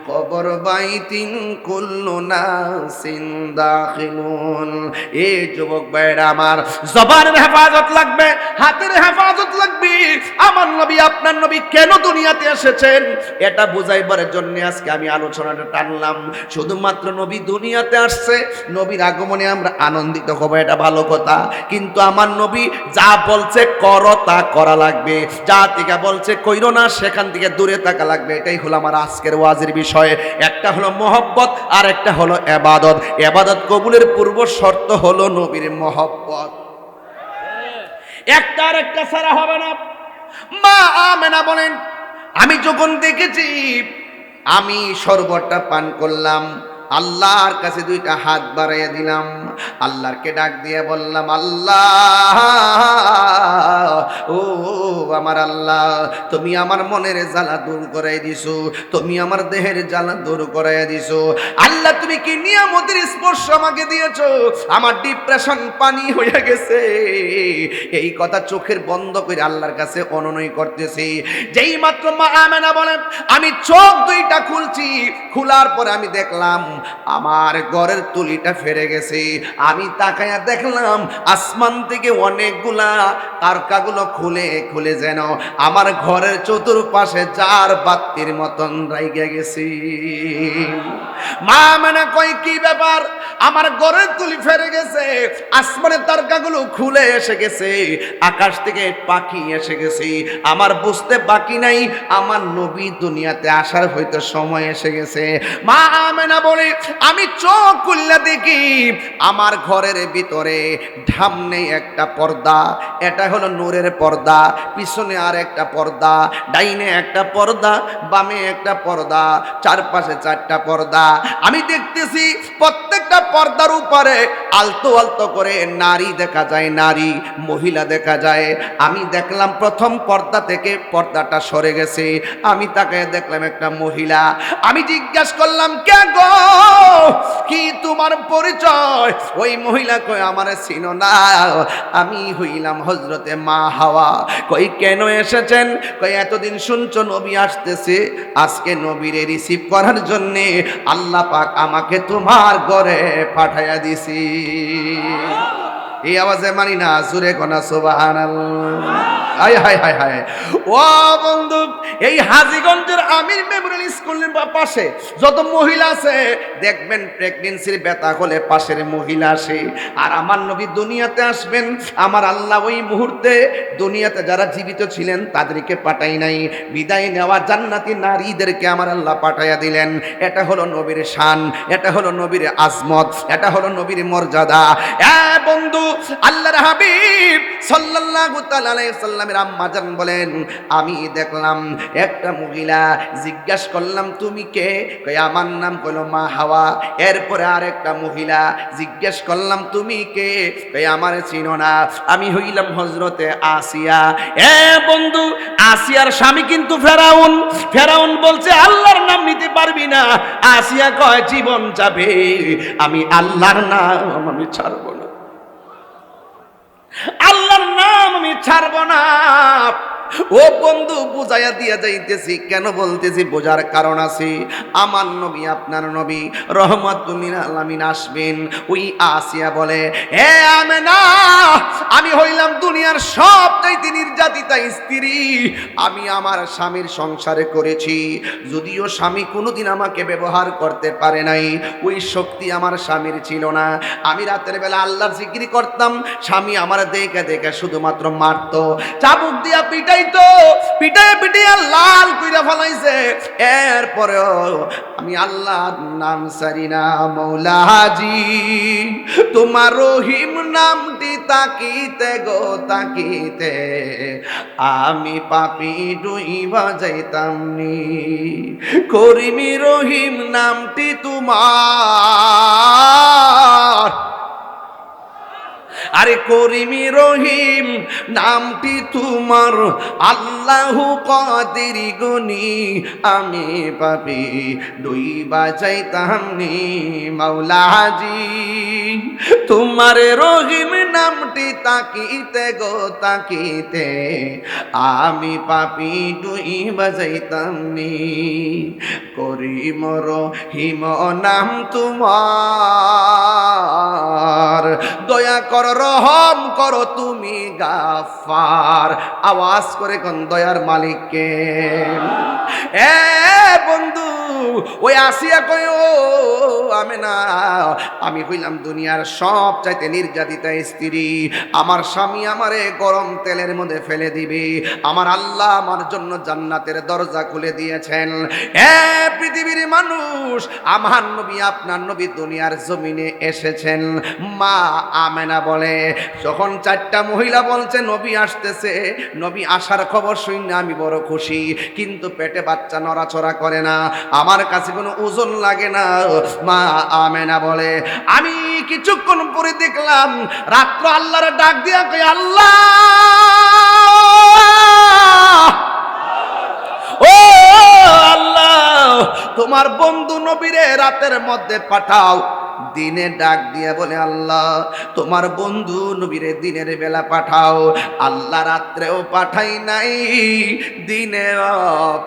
कबर बैतिन कुल्लु नासिन दाखिलुन। ए যুবক ভাইরা আমার, জবানের হেফাজত লাগবে, হাতের হেফাজত লাগবে। আমার নবী, আপনার নবী কেন দুনিয়াতে এসেছেন এটা বুঝাইবার জন্য আজকে আমি আলোচনাটা টানলাম। শুধুমাত্র নবী দুনিয়াতে আসছে, নবীর আগমনে আমরা আনন্দিত হব, এটা ভালো কথা, কিন্তু আমার নবী যা বলছে করো তা করা লাগবে, যা থেকে বলছে কইরো না সেখান থেকে দূরে থাকা লাগবে। এটাই হলো আমার আজকের ওয়াজের বিষয়। একটা হলো মহব্বত আর একটা হলো ইবাদত। ইবাদত কবুলের পূর্ব শর্ত হলো নবীর মহব্বত, একটা আর একটা ছাড়া হবে না। মা আমেনা বলেন, আমি যখন দেখেছি, আমি শরবতটা পান করলাম, আল্লাহর কাছে দুইটা হাত বাড়াইয়া দিলাম, আল্লাহকে ডাক দিয়ে বললাম, আল্লাহ, ও আমার আল্লাহ, তুমি আমার মনের জ্বালা দূর করাই দিছো, তুমি আমার দেহের জ্বালা দূর করাই দিছো। আল্লাহ, তুমি কি নিয়ামতের স্পর্শ আমাকে দিয়েছো, আমার ডিপ্রেশন পানি হয়ে গেছে। এই কথা চোখের বন্ধ করে আল্লাহর কাছে অনুনয় করতেছি। যেই মাত্র মা আমেনা বলেন, আমি চোখ দুইটা খুলছি, খোলার পরে আমি দেখলাম আমার ঘরের তুলিটা ফেরে গেছে। আমি তাকায়া দেখলাম আসমান থেকে অনেকগুলা তারকাগুলো খুলে খুলে যেন আমার ঘরের চতুর্পাশে যার বাতির মতন রাইগা গেছি। মা মানে কই কি ব্যাপার, আমার ঘরের তুলি ফেরে গেছে, আসমানের তারকাগুলো খুলে এসে গেছে, আকাশ থেকে পাখি এসে গেছে, আমার বুঝতে বাকি নাই আমার নবী দুনিয়াতে আসার হয়তো সময় এসে গেছে। মা আমেনা বলে আমি চোখ খুললে দেখি আমার ঘরের ভিতরে ঢামনে একটা পর্দা, এটা হলো নূরের পর্দা, পিছনে আর একটা পর্দা, ডাইনে একটা পর্দা, বামে একটা পর্দা, চারপাশে চারটা পর্দা। আমি দেখতেছি প্রত্যেকটা পর্দার উপরে আলতো আলতো করে নারী দেখা যায়, নারী মহিলা দেখা যায়। আমি দেখলাম প্রথম পর্দা থেকে পর্দাটা সরে গেছে, আমি তাকে দেখলাম একটা মহিলা। আমি জিজ্ঞাসা করলাম কে গো, কি তোমার পরিচয়? ওই মহিলা কই আমার চিনো না, আমি হইলাম হযরতে মা হাওয়া। কই কেন এসেছেন? কই এতদিন শুনছো নবী আসতেছে, আজকে নবীরে রিসিভ করার জন্য আল্লাহ পাক আমাকে তোমার ঘরে পাঠাইয়া দিছি। এই আওয়াজে মানি না, জোরে কোনা সুবহানাল্লাহ। হায় হায় হায় হায়। ও বন্ধু, এই হাজীগঞ্জের আমির মেমোরিয়াল স্কুলের পাশে যত মহিলা আছে দেখবেন প্রেগন্যান্সির ব্যথা হলে পাশের মহিলা আসে। আর আমার নবী দুনিয়াতে আসবেন, আমার আল্লাহ ওই মুহূর্তে দুনিয়াতে যারা জীবিত ছিলেন তাদেরকে পাঠাই নাই, বিদায় নেওয়া জান্নাতি নারীদেরকে আমার আল্লাহ পাঠাইয়া দিলেন। এটা হলো নবীর শান, এটা হলো নবীর আজমত, এটা হলো নবীর মর্যাদা। বন্ধু, আল্লাহর হাবিব সাল্লাল্লাহু তাআলা আলাইহি সাল্লামের আম্মা জান বলেন আমি দেখলাম একটা মহিলা, জিজ্ঞাসা করলাম তুমি কে? কই আমার নাম কইলো মা হাওয়া। এরপরে আরেকটা মহিলা, জিজ্ঞাসা করলাম তুমি কে? কই আমার চিনো না, আমি হইলাম হযরতে আসিয়া। বন্ধু, আসিয়ার স্বামী কিন্তু ফেরাউন। ফেরাউন বলছে আল্লাহর নাম নিতে পারবি না। আসিয়া কয় জীবন যাবে, আমি আল্লাহর নাম আমি ছাড়বো না, আল্লাহর নাম আমি ছাড়বো না। ও বন্ধু, বুঝাইয়া দিয়া যাইতেছি, কেন বলতেছি বোঝার কারণ আছে। আমার নবী আপনার নবী রহমাতুল লিল আলামিন আসবেন। ওই আসিয়া বলে হে আমেনা, আমি হইলাম দুনিয়ার সবচাইতে নির্যাতিতা স্ত্রী, আমি আমার স্বামীর সংসারে করেছি, যদিও স্বামী কোনোদিন আমাকে ব্যবহার করতে পারে নাই, ওই শক্তি আমার স্বামীর ছিল না। আমি রাতের বেলা আল্লাহর জিকির করতাম, স্বামী আমার দেখে দেখে শুধুমাত্র মারতো, চাবুক দিয়া পিটাইতো, পিটাই পিটাইয়া লাল কইরা ফলাইছে। এরপরেও আমি আল্লাহর নাম সারি না। মৌলাজি তোমার রহিম নামটি তাকিতে গো তাকিতে আমি পাপি ডুইবা যাইতাম নি। করিমি রহিম নামটি তোমার, আরে করিমি রহিম নামটি তোমার, আল্লাহু কাদির গুনি আমি পাপি ডুইবা যাইতাম নি। মাওলাজি তোমার রহিম নামটি তাকিতে গো তাকিতে আমি পাপি ডুইবা যাইতাম নি। করিম রহিম নাম তোমার, দয়া কর রহম করো তুমি গাফার। আওয়াজ করে কোন দয়ার মালিককে। বন্ধু, ওই আসিয়া কই ও আমেনা, আমি হইলাম দুনিয়ার সব চাইতে নির্যাতিতা স্ত্রী, আমার স্বামী আমারে গরম তেলের মধ্যে ফেলে দিবে, আমার আল্লাহ আমার জন্য জান্নাতের দরজা খুলে দিয়েছেন। পৃথিবীর মানুষ, আমার নবী আপনার নবী দুনিয়ার জমিনে এসেছেন। মা আমেনা বলে যখন চারটা মহিলা বলছে নবী আসতেছে, নবী আসার খবর শুনে আমি বড় খুশি, কিন্তু পেটে বাচ্চা নড়াচড়া করে না, আমার কাছে কোনো ওজন লাগে না। মা আমেনা বলে আমি কিছুক্ষণ পরে দেখলাম রাত্র আল্লাহর ডাক দিয়া কই আল্লাহ ও আল্লাহ, তোমার বন্ধু নবীরে রাতের মধ্যে পাঠাও, দিনে ডাক দিয়ে বলে আল্লাহ তোমার বন্ধু নবীরে দিনের বেলা পাঠাও। আল্লাহ রাত্রেও পাঠাই নাই, দিনেও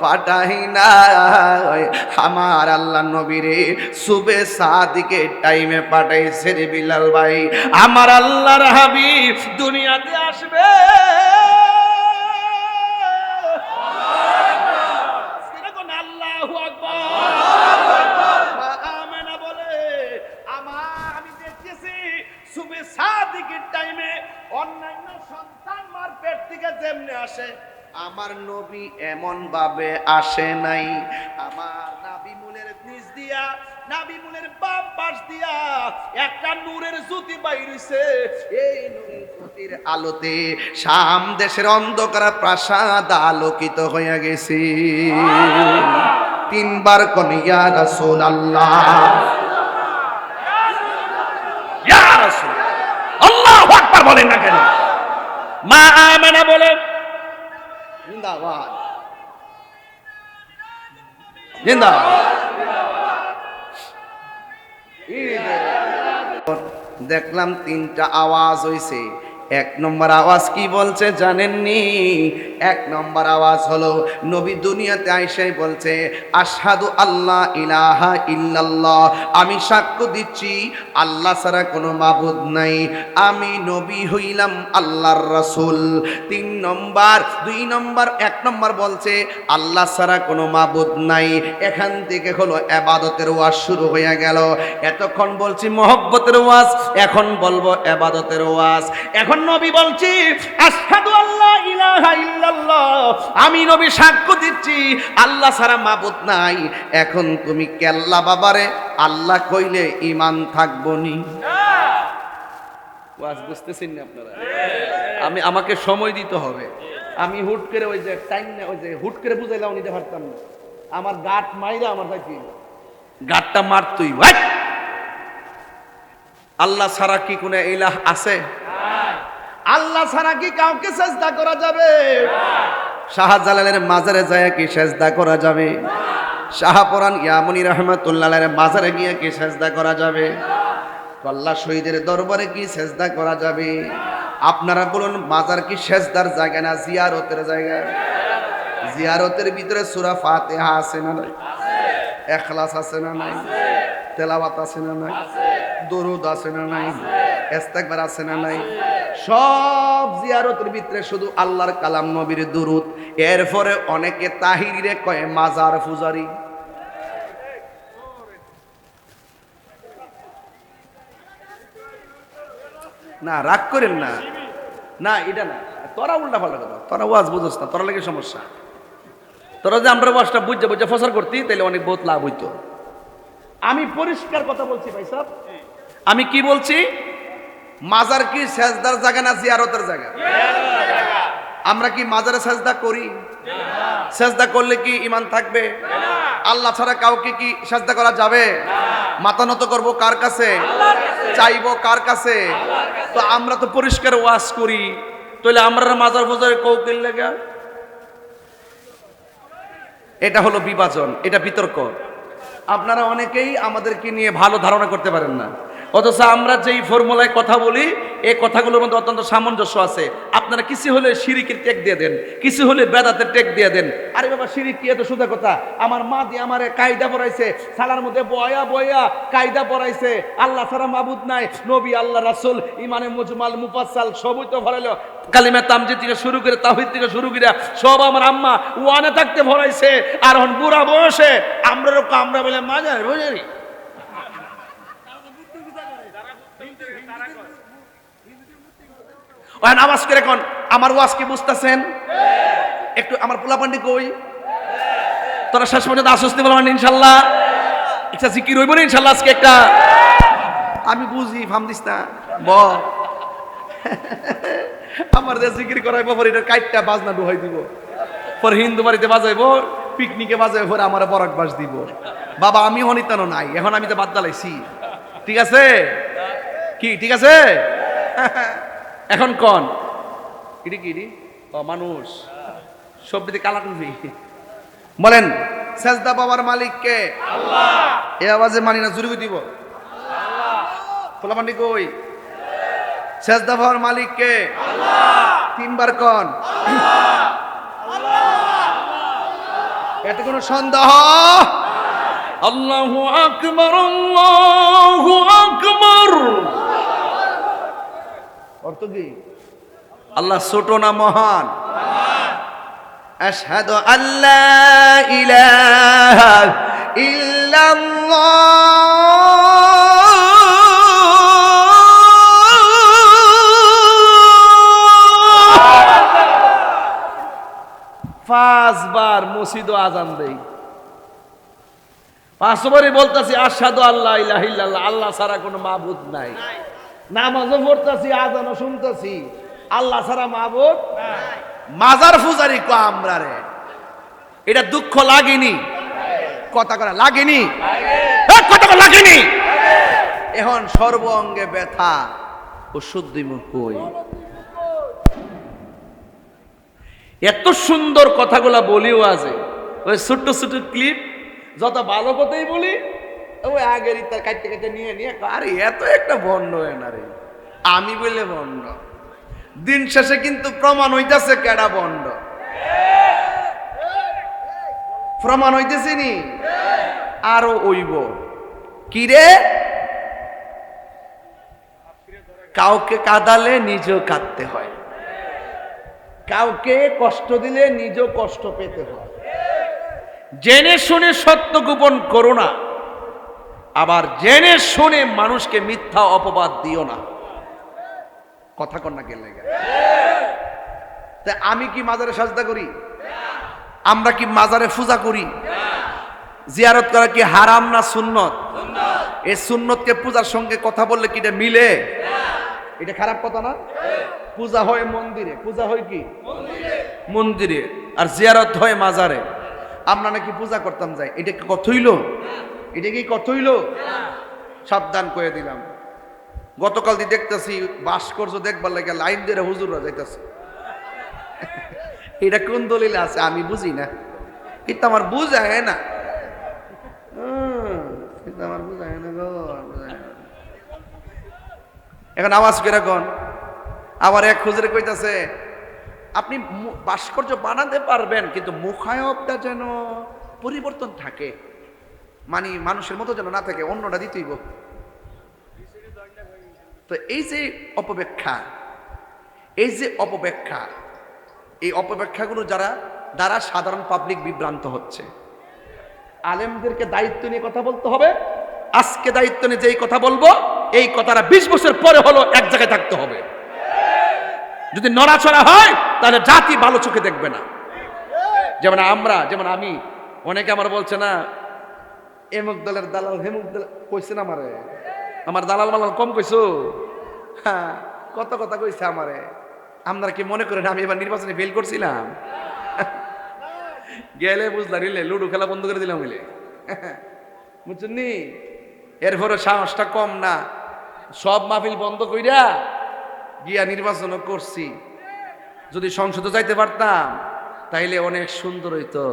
পাঠাই নাই, আমার আল্লাহ নবীরে সুবে সাদিকের টাইমে পাঠাইছে রে বিলাল ভাই। আমার আল্লাহর হাবিব দুনিয়াতে আসবে, আল্লাহু আকবার। আমেনা বলে আমি দেখতেছি সুবে সাদিকের টাইমে অন্যান্য সন্তান মার পেট থেকে যেমনে আসে আমার নবী এমন ভাবে আসে নাই। আমার নাবি মুলের নিচ দিয়া, নাবি মুলের বাম পাশ দিয়া একটা নূরের জ্যোতি বাইরেছে। এই নূরের জ্যোতির আলোতে শাম দেশের অন্ধকার প্রাসাদ আলোকিত হয়ে গেছে। তিনবার কোন ইয়া রাসূলুল্লাহ, ইয়া রাসূল, আল্লাহু আকবার বলেন না কেন? মা আমেনা বলে জিন্দাবাদ, জিন্দাবাদ। দেখলাম তিনটা আওয়াজ হইছে। এক নম্বর আওয়াজ কি বলছে জানেননি? এক নম্বর আওয়াজ হলো নবী দুনিয়াতে আইসাই বলছে আশহাদু আল্লাহ ইলাহা ইল্লাল্লাহ, আমি সাক্ষ্য দিচ্ছি আল্লাহ ছাড়া কোনো মাবুদ নাই, আমি নবী হইলাম আল্লাহর রাসূল। তিন নম্বর, দুই নম্বর, এক নম্বর বলছে আল্লাহ ছাড়া কোনো মাবুদ নাই। এখান থেকে হলো ইবাদতের ওয়াজ শুরু হয়ে গেল। এতক্ষণ বলছি মহব্বতের ওয়াজ, এখন বলবো ইবাদতের ওয়াজ। এখন নবী বলছি আশহাদু আল্লাহ ইলাহা ইল্লাল্লাহ, আমি নবী সাক্ষ্য দিচ্ছি আল্লাহ ছাড়া মাবুদ নাই। এখন তুমি কেল্লা বাবারে আল্লাহ কইলে ঈমান থাকবনি? ওয়াজ বুঝতেছেন না আপনারা? আমাকে সময় দিতে হবে। আমি হুট করে ওই যে টাইম না, ওই যে হুট করে বুঝাইলাম নিতে পারতাম না। আমার গাট মাইরা আমার ভাই গাটটা মারতুই। আল্লাহ ছাড়া কি কোনো ইলাহ আছে? আল্লাহ ছাড়া কি কাউকে সেজদা করা যাবে? শাহজালালের মাজারে যায় কি সেজদা করা যাবে? শাহপুরান ইয়ামুনি রহমাতুল্লাহের মাজারে গিয়ে কি সেজদা করা যাবে? আল্লাহ শহীদের দরবারে কি সেজদা করা যাবে? আপনারা বলুন, মাজার কি সেজদার জায়গা না জিয়ারতের জায়গা? জিয়ারতের ভিতরে সূরা ফাতিহা আছে না নাই? ইখলাস আছে না নাই? তেলাওয়াত আছে না নাই? দরুদ আছে না নাই? ইস্তেগফার আছে না নাই? সব জিয়ারতের ভিতরে শুধু আল্লাহর কালাম, নবীর দুরুদ। এরপরে অনেকে তাহিরিরে কয় মাজার পূজারি। না রাগ করেন না, না এটা না, তোরা উল্টা পাল্টা কথা, তোরা ওয়াজ বুঝছ না, তোরা লাগে সমস্যা। তোরা যে আমরা ওয়াজটা বুঝে বুঝে ফসর করতি তাহলে অনেক বহুত লাভ হইতো। আমি পরিষ্কার কথা বলছি ভাই সাহেব। আমি কি বলছি? মাজার কি সেজদার জায়গা না জিয়ারতের জায়গা? আমরা কি মাজারে সেজদা করি? সেজদা করলে কি ঈমান থাকবে? আল্লাহ ছাড়া কাউকে কি সেজদা করা যাবে? মাথা নত করবো কার কাছে? চাইবো কার কাছে? তো আমরা তো পরিষ্কার ওয়াজ করি, তাহলে আমরা মাজার ফাজারে কৌকিল লাগা? এটা হলো বিভাজন, এটা বিতর্ক। আপনারা অনেকেই আমাদেরকে নিয়ে ভালো ধারণা করতে পারেন না, অথচ আমরা যেই ফর্মুলায় কথা বলি এই কথাগুলোর মধ্যে অত্যন্ত সামঞ্জস্য আছে। আপনারা কিছু হলে শিরিকের টেক দিয়ে দেন, কিছু হলে বেদাতের টেক দিয়ে দেন। আরে বাবা, শিরিক কি এত সোজা কথা? আমার মা দিয়ে আমারে কায়দা পড়াইছে, সালার মধ্যে বয়া বয়া কায়দা পড়াইছে। আল্লাহ ছাড়া মাবুদ নাই, নবী, আল্লাহ, রাসূল, ইমানে মুজমাল মুফাসসাল সবই তো ভরাইলো। কালিমা তামজিদ থেকে শুরু করে তাওহীদ থেকে শুরু করে সব আমার আম্মা ওয়ানে থাকতে ভরাইছে। আর এখন বুড়া বয়সে আমরা বলে মাজার বুঝারি। আওয়াজ করে কোন আমার ওয়াজ কি বুঝতেছেন? একটু আমার পোলাপান্ডি কই, তোরা শেষ পর্যন্ত আশ্বস্তি বলবেন ইনশাল্লাহ? একটা জিকির হইব না ইনশাল্লাহ আজকে একটা? আমি বুঝি, ফাম দিস না বল। আমার যে জিকির করাইবো পরে এটা কাইটটা বাজনা ডুহাই দিব, পরে হিন্দু বাড়িতে বাজাইবো, পিকনিকে বাজাইবো, পরে আমার বরাক বাস দিব। বাবা আমি হনিতানো নাই, এখন আমি তো বাদ দালাইছি। ঠিক আছে কি? ঠিক আছে। এখন কন ইডি কি মানুষ সবদিকে কালা টুপি বলেন, সেজদা বাবার মালিক কে? আল্লাহ। এই আওয়াজে মানি না, জুড়ে দিব। পোলাপানি কই? সেজদা হওয়ার মালিক কে? আল্লাহ। তিনবার কোন? এতে কোনো সন্দেহ? আল্লাহু আকবার, আল্লাহু আকবার। অর্থ কি? আল্লাহ ছোট না মহান? আশহাদু আল্লা ইলাহা ইল্লাল্লাহ। 5 বার মসজিদে আজান দেই, 5 বারই বলতাছি আশহাদু আল্লা ইলাহা ইল্লাল্লাহ, আল্লাহ ছাড়া কোনো মাবুদ নাই। নামাজও পড়তাছি, আজানও শুনতাছি, আল্লাহ ছাড়া মাবুদ নাই। মাজার পূজারি কো আমরা রে, এটা দুঃখ লাগেনি? কথা করা লাগেনি? কথা করা লাগেনি? এখন সর্ব অঙ্গে ব্যথা, ওষুধ দিমু কই? এত সুন্দর কথাগুলা বলিও আছে, ওই ছোট্ট ছোট্ট ক্লিপ যত ভালো কথাই বলি, ওই আগের ইত্যার কাটতে কাটতে নিয়ে নিয়ে, আরে এত একটা বন্ড হয় না রে, আমি বললে বন্ড। দিন শেষে কিন্তু প্রমাণ হইতেছে কেডা বন্ড, প্রমাণ হইতেছে নি। আরো ওইব কি রে? কাউকে কাঁদালে নিজেও কাঁদতে হয়, কাউকে কষ্ট দিলে নিজেও কষ্ট পেতে হয়। জেনে শুনে সত্য গোপন করো না, আবার জেনে শুনে মানুষকে মিথ্যা অপবাদ দিও না। কথা কর না কেন লাগে? তা আমি কি মাজারে সাজদা করি? আমরা কি মাজারে পূজা করি? জিয়ারত করা কি হারাম না সুন্নত? এই সুন্নতকে পূজার সঙ্গে কথা বললে কি এটা মিলে? এটা খারাপ কথা না? পূজা হয় মন্দিরে, পূজা হয় কি মন্দিরে, আর জিয়ারত হয় মাজারে। আমরা নাকি পূজা করতাম যাই, এটা কি কথা হইল? এটা কি কথা হইল? সাবধান করে দিলাম। গতকাল দিয়ে দেখতেছি ভাস্কর্য দেখবার লাগে লাইন দিয়ে হুজুররা যাইতেছে। এটা কোন দলিল আছে আমি বুঝি না, কিন্তু আমার বুঝায় না, আমার বুঝায় না গো। এখন আওয়াজ করে কোন আবার এক হুজুরে কইতাছে আপনি ভাস্কর্য বানাতে পারবেন, কিন্তু মুখায়বটা যেন পরিবর্তন থাকে, মানে মানুষের মতো যেন না থাকে, অন্যটা দিতেইব। তো এই যে অপব্যাখ্যা, এই যে অপব্যাখ্যা, এই অপব্যাখ্যাগুলো দ্বারা সাধারণ পাবলিক বিভ্রান্ত হচ্ছে। আলেমদেরকে দায়িত্ব নিয়ে কথা বলতে হবে। আজকে দায়িত্ব নিয়ে যেই কথা বলবো, এই কথাটা 20 বছর পরে হলো এক জায়গায় থাকতে হবে। যদি নড়াচড়া হয় তাহলে জাতি ভালো চোখে দেখবে না। যেমন আমি, অনেকে আমার বলছে না এমুক দলের দালাল হেমুক দল কইছে না আমারে, আমার দালাল মালাল কম কইছো, হ্যাঁ কত কথা কইছে আমারে। আপনারা কি মনে করেন আমি এবার নির্বাচনে ফেল করছিলাম? গেলে বুঝলাম নিলে লুডো খেলা বন্ধ করে দিলাম বলে, বুঝছেন নি? এরপরে সাহসটা কম না, সব মাহফিল বন্ধ কইরা গিয়া নির্বাচনও করছি। যদি সংসদে যাইতে পারতাম তাইলে অনেক সুন্দর হইতো।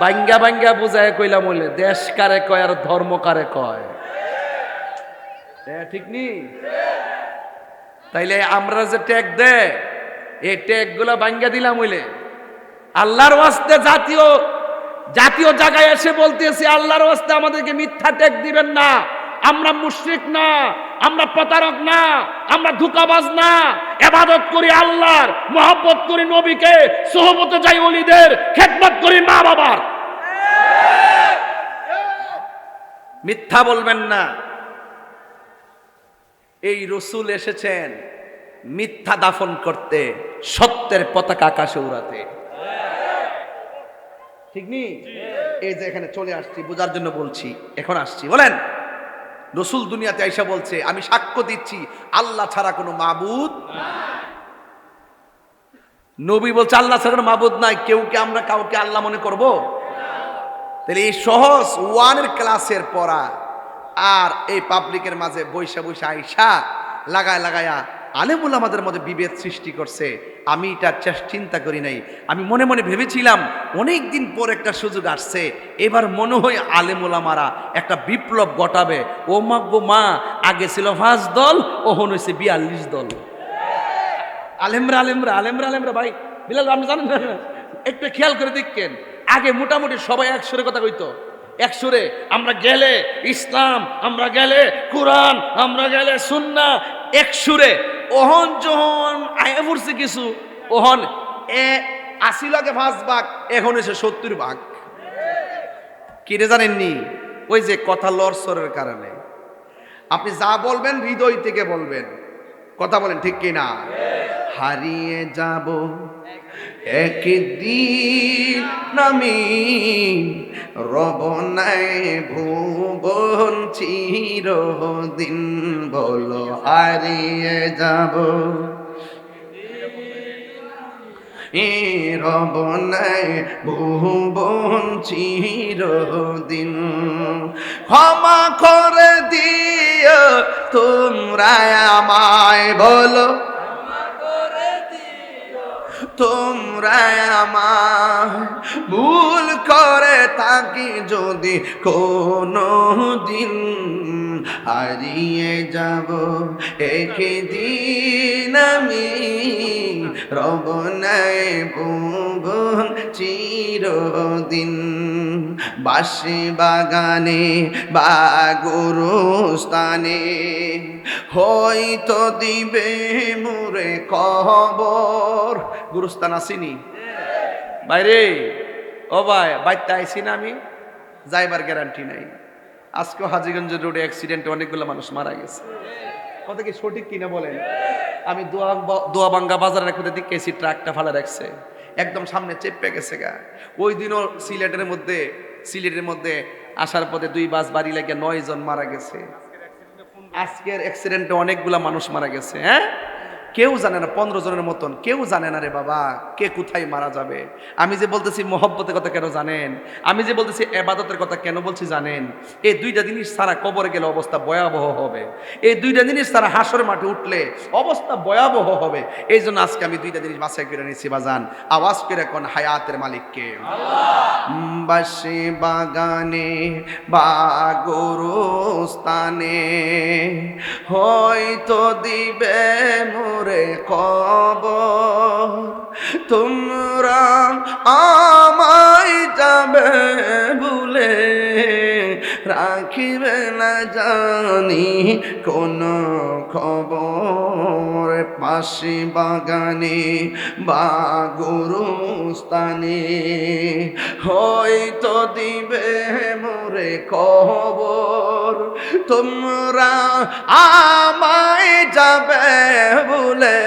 বাঙ্গা বাঙ্গা বুঝায় কইলাম বলে দেশ কারে কয় আর ধর্ম কারে কয়, ঠিক নি? তাইলে আমরা যে ট্যাগ দেয় এই ট্যাগ গুলা বাঙ্গা দিলাম হইলে আল্লাহর ওয়াস্তে জাতীয় জায়গায় এসে বলতেছি আল্লাহর ওয়াস্তে আমাদেরকে মিথ্যা ট্যাগ দিবেন না। আমরা মুশরিক না, আমরা প্রতারক না, আমরা ধোঁকাবাজ না, ইবাদত করি আল্লাহর, মহব্বত করি নবীকে, সোহবতে যাই ওলিদের, খেদমত করি মা বাবার। মিথ্যা বলবেন না। এই রাসূল এসেছেন মিথ্যা দাফন করতে, সত্যের পতাকা আকাশে উড়াতে, ঠিক নি? এই যে এখানে চলে আসছি বোঝার জন্য বলছি, এখন আসছি। বলেন রাসূল দুনিয়াতে আইসা বলছে আমি সাক্ষ্য দিচ্ছি আল্লাহ ছাড়া কোনো মাবুদ নাই। নবী বলছে আল্লাহ ছাড়া কোনো মাবুদ নাই, কেউ কি আমরা কাউকে আল্লাহ মনে করব? তাহলে এই সহজ ওয়ানের ক্লাসের পড়া আর এই পাবলিকের মাঝে বৈশা বৈশা আইসা লাগায়া আলেমুল আমাদের মধ্যে বিভেদ সৃষ্টি করছে। আমি এটা চিন্তা করি নাই। আমি মনে মনে ভেবেছিলাম অনেক দিন পর একটা সুযোগ আসছে, এবার মনে হয় আলেমুল আমারা একটা বিপ্লব ঘটাবে। ও মাগো মা, আগে ছিল 5 দল, ওহন হয়েছে 42 দল। আলেমরা আলেমরা আলেমরা আলেমরা ভাই বিলাল, আপনি জানেন না? একটু খেয়াল করে দেখেন, আগে মোটামুটি সবাই এক সুরে কথা কইতো, এক সুরে। আমরা গেলে ইসলাম, আমরা গেলে কোরআন, আমরা গেলে সুন্নাহ, এক সুরে। ওহন যখন আয়া পড়ছে কিছু, ওহন 80 লাখে 5 ভাগ, এখন এসে 70 ভাগ। কি রে জানেননি? ওই যে কথা লড়সরের কারণে। আপনি যা বলবেন হৃদয় থেকে বলবেন, কথা বলেন ঠিক কিনা? হারিয়ে যাব একদিন আমি, রব নাই ভুবন চিরদিন। বলো হারিয়ে যাব রব নাই ভুবন চিরদিন। ক্ষমা করে দিও তোমরা আমায়, বলো তোমরা আমায়। ভুল করে থাকি যদি কোনো দিন, হারিয়ে যাব একদিন আমি, রব নাই ভুবন চিরদিন। বাঁশি বাগানে বা গুরুস্থানে হয়তো দিবে মোরে কবর। গুরুস্থান আসিনি বাইরে? ও ভাই, বাইতে আইসি না আমি, যাইবার গ্যারান্টি নাই। আজকে হাজীগঞ্জ রোডে অ্যাক্সিডেন্টে অনেকগুলো মানুষ মারা গেছে। কথা কি সঠিক কিনা বলেন? আমি দোয়াবাঙ্গা বাজারের একটা দিকে এসি, ট্রাকটা ফালা রাখছে, একদম সামনে চেপে গেছে গা। ওই দিনও সিলেটের মধ্যে আসার পথে 2 বাস বাড়ি লেগে 9 জন মারা গেছে। আজকের অ্যাক্সিডেন্টে অনেকগুলা মানুষ মারা গেছে। হ্যাঁ, কেউ জানে না, 15 জনের মতন, কেউ জানে না রে বাবা কে কোথায় মারা যাবে। আমি যে বলতেছি মহব্বতের কথা কেন জানেন? আমি যে বলতেছি ইবাদতের কথা কেন বলছি জানেন? এই 2টা জিনিস ছাড়া কবরে গেলে অবস্থা ভয়াবহ হবে। এই 2টা জিনিস ছাড়া হাসরের মাঠে উঠলে অবস্থা ভয়াবহ হবে। এই জন্য আজকে আমি 2টা জিনিস বাছাই করে নিয়েছি বাজান। আওয়াজ করে কোন হায়াতের মালিককে আল্লাহ। বাঁশি বাগানে বা গুরুস্থানে হয়তো দিবে মোরে কবর। তোমরা আমায় যাবে ভুলে, রাখিবে না জানি কোন খবর। পাশি বাগানে বা গুরুস্থানে হয়তো দিবে মোরে কবর। তোমরা আমায় যাবে ভুলে,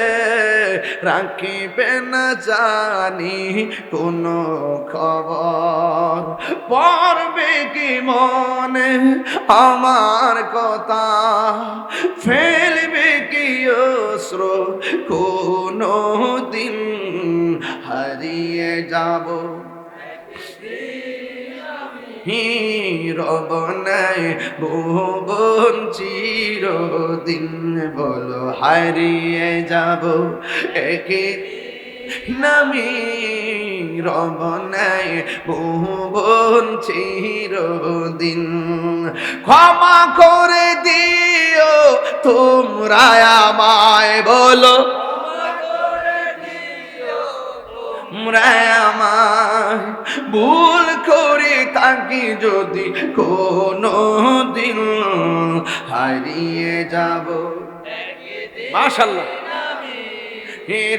রাখিবে না জানি কোন খবর। পড়বে কি মনে আমার কথা, ফেলবে কি অশ্রু কোনো দিন, হারিয়ে যাব রব নাই ভুবন চিরদিন। বলো হারিয়ে যাব একদিন আমি, রব নাই ভুবন চিরদিন। ক্ষমা করে দিও তোমরা আমায়, বলো আমায়। ভুল করে থাকি যদি কোনো দিন, হারিয়ে যাব মাশাআল্লাহ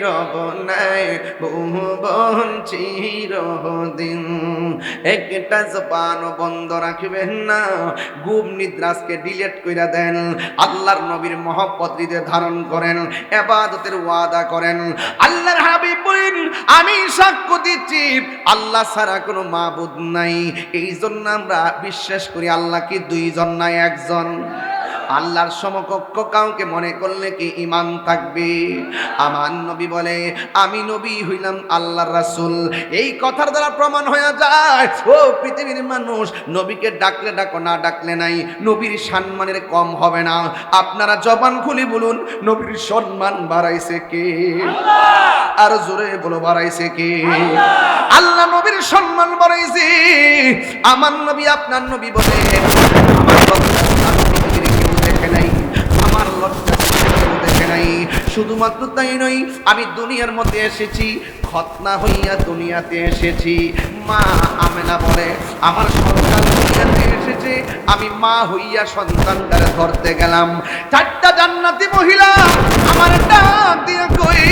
রব নাই ভুবন চিরদিন। একটা জবান বন্ধ রাখবেন না, গুম নিদ্রাসকে ডিলিট কইরা দেন। আল্লাহর নবীর মহব্বত হৃদয়ে ধারণ করেন, ইবাদতের ওয়াদা করেন। আল্লাহর হাবিব বলেন, আমি সাক্ষ্য দিচ্ছি আল্লাহ ছাড়া কোনো মাবুদ নাই। এই জন্য আমরা বিশ্বাস করি আল্লাহ কি 2 জন নাই 1 জন? আল্লাহর সমকক্ষ কাউকে মনে করলে কি ঈমান থাকবে? আমার নবী বলে আমি নবী হইলাম আল্লাহর রাসূল। এই কথার দ্বারা প্রমাণ হয়ে যায় ও পৃথিবীর মানুষ, নবীকে ডাকলে ডাকো, না ডাকলে নাই, নবীর সম্মানের কম হবে না। আপনারা জবান খুলে বলুন, নবীর সম্মান বাড়াইছে কে? আল্লাহ। আর জোরে বলো, বাড়াইছে কে? আল্লাহ নবীর সম্মান বাড়াইছে। আমার নবী আপনার নবী বলে আমার লজ্জা পৃথিবীর কেউ দেখে নাই, আমার লজ্জা কেউ দেখে নাই। শুধুমাত্র তাই নয়, আমি দুনিয়ার মধ্যে এসেছি, খতনা হইয়া দুনিয়াতে এসেছি। মা আমেনা বলে আমার সন্তান দুনিয়াতে এসেছে, আমি মা হইয়া সন্তানটারে ধরতে গেলাম। 4টা জান্নাতি মহিলা আমার ডাক দিয়ে কই,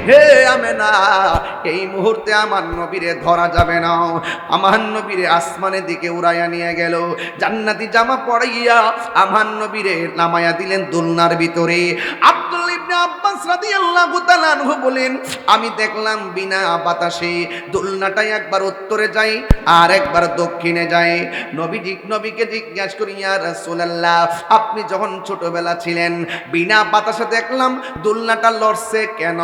হে আমেনা, এই মুহূর্তে আমার নবীরে ধরা যাবে না। আমার নবীরে আসমানের দিকে উড়াইয়া নিয়ে গেল, জান্নাতি জামা পরাইয়া আমার নবীরে নামাইয়া দিলেন দোলনার ভিতরে। আব্দুল্লাহ ইবনে আব্বাস রাদিয়াল্লাহু তাআলা আনহু বলেন আমি দেখলাম বিনা বাতাসে দোলনাটা একবার উত্তরে যায় আর একবার দক্ষিণে যায়। নবীকে জিজ্ঞাসা করি, ইয়া রাসূলুল্লাহ, আপনি যখন ছোটবেলা ছিলেন বিনা বাতাসে দেখলাম দোলনাটা লড়ছে কেন?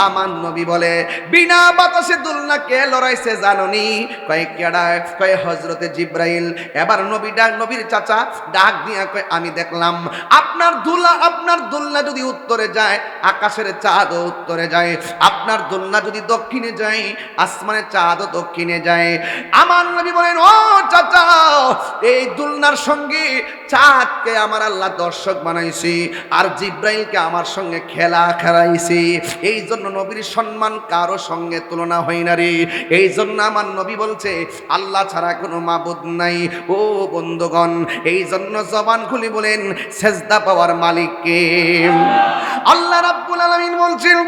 আমার নবী বলে বিনা বাতাসে দোলনা কে লড়াইছে জানোনি? কয় কেডা? কয় হযরতে জিবরাইল। এবার নবীর চাচা ডাক দিয়া কয় আমি দেখলাম আপনার দোলনা যদি উত্তরে যায় আকাশের চাঁদও উত্তরে যায়, আপনার দোলনা যদি দক্ষিণে যায় আসমানের চাঁদও দক্ষিণে যায়। আমার নবী বলেন ও চাচা, এই দোলনার সঙ্গে চাঁদকে আমার আল্লাহ দর্শক বানাইছি আর জিবরাইলকে আমার সঙ্গে খেলা খেলাইছি। এই জন্য নবীর সম্মান কারো সঙ্গে তুলনা হয় না রে। এই জন্য আমার নবী বলছে আল্লাহ ছাড়া কোনো মাবুদ নাই। ও বন্ধুগণ, এই জন্য জবান খুলে বলেন সেজদা পাওয়ার মালিক কে? আল্লাহ রাব্বুল আলামিন বলছেন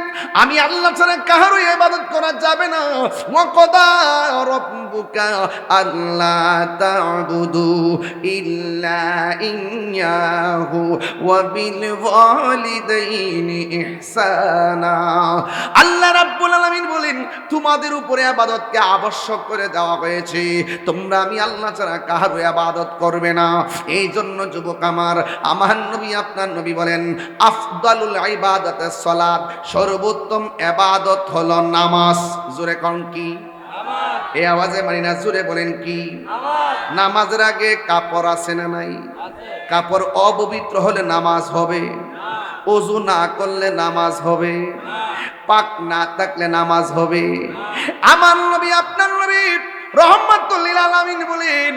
আমি আল্লাহ ছাড়া কারো ইবাদত করা যাবে না। ওয়া ক্বাদা রাব্বুকা আল্লা তা'বুদু ইল্লা ইয়্যাহু ওয়া বিল ওয়ালিদাইনি ইহসানা। আল্লাহ রাব্বুল আলামিন বলেন তোমাদের উপরে ইবাদতকে আবশ্যক করে দেওয়া হয়েছে, তোমরা আমি আল্লাহ ছাড়া কারো ইবাদত করবে না। এই জন্য যুবক আমার নবী আপনার নবী বলেন আফদালুল ইবাদাতিস সালাত, সর্বোত্তম ইবাদত হলো নামাজ। জোরে কোন কি? নামাজ। এই আওয়াজে মানি না, জোরে বলেন কি? নামাজ। নামাজের আগে কাপড় আছে না নাই? আছে। কাপড় অপবিত্র হলে নামাজ হবে না, ওযু না করলে নামাজ হবে না, পাক না থাকলে নামাজ হবে না। আমার নবী আপনার নবী রহমাতুল লিল আলামিন বলেন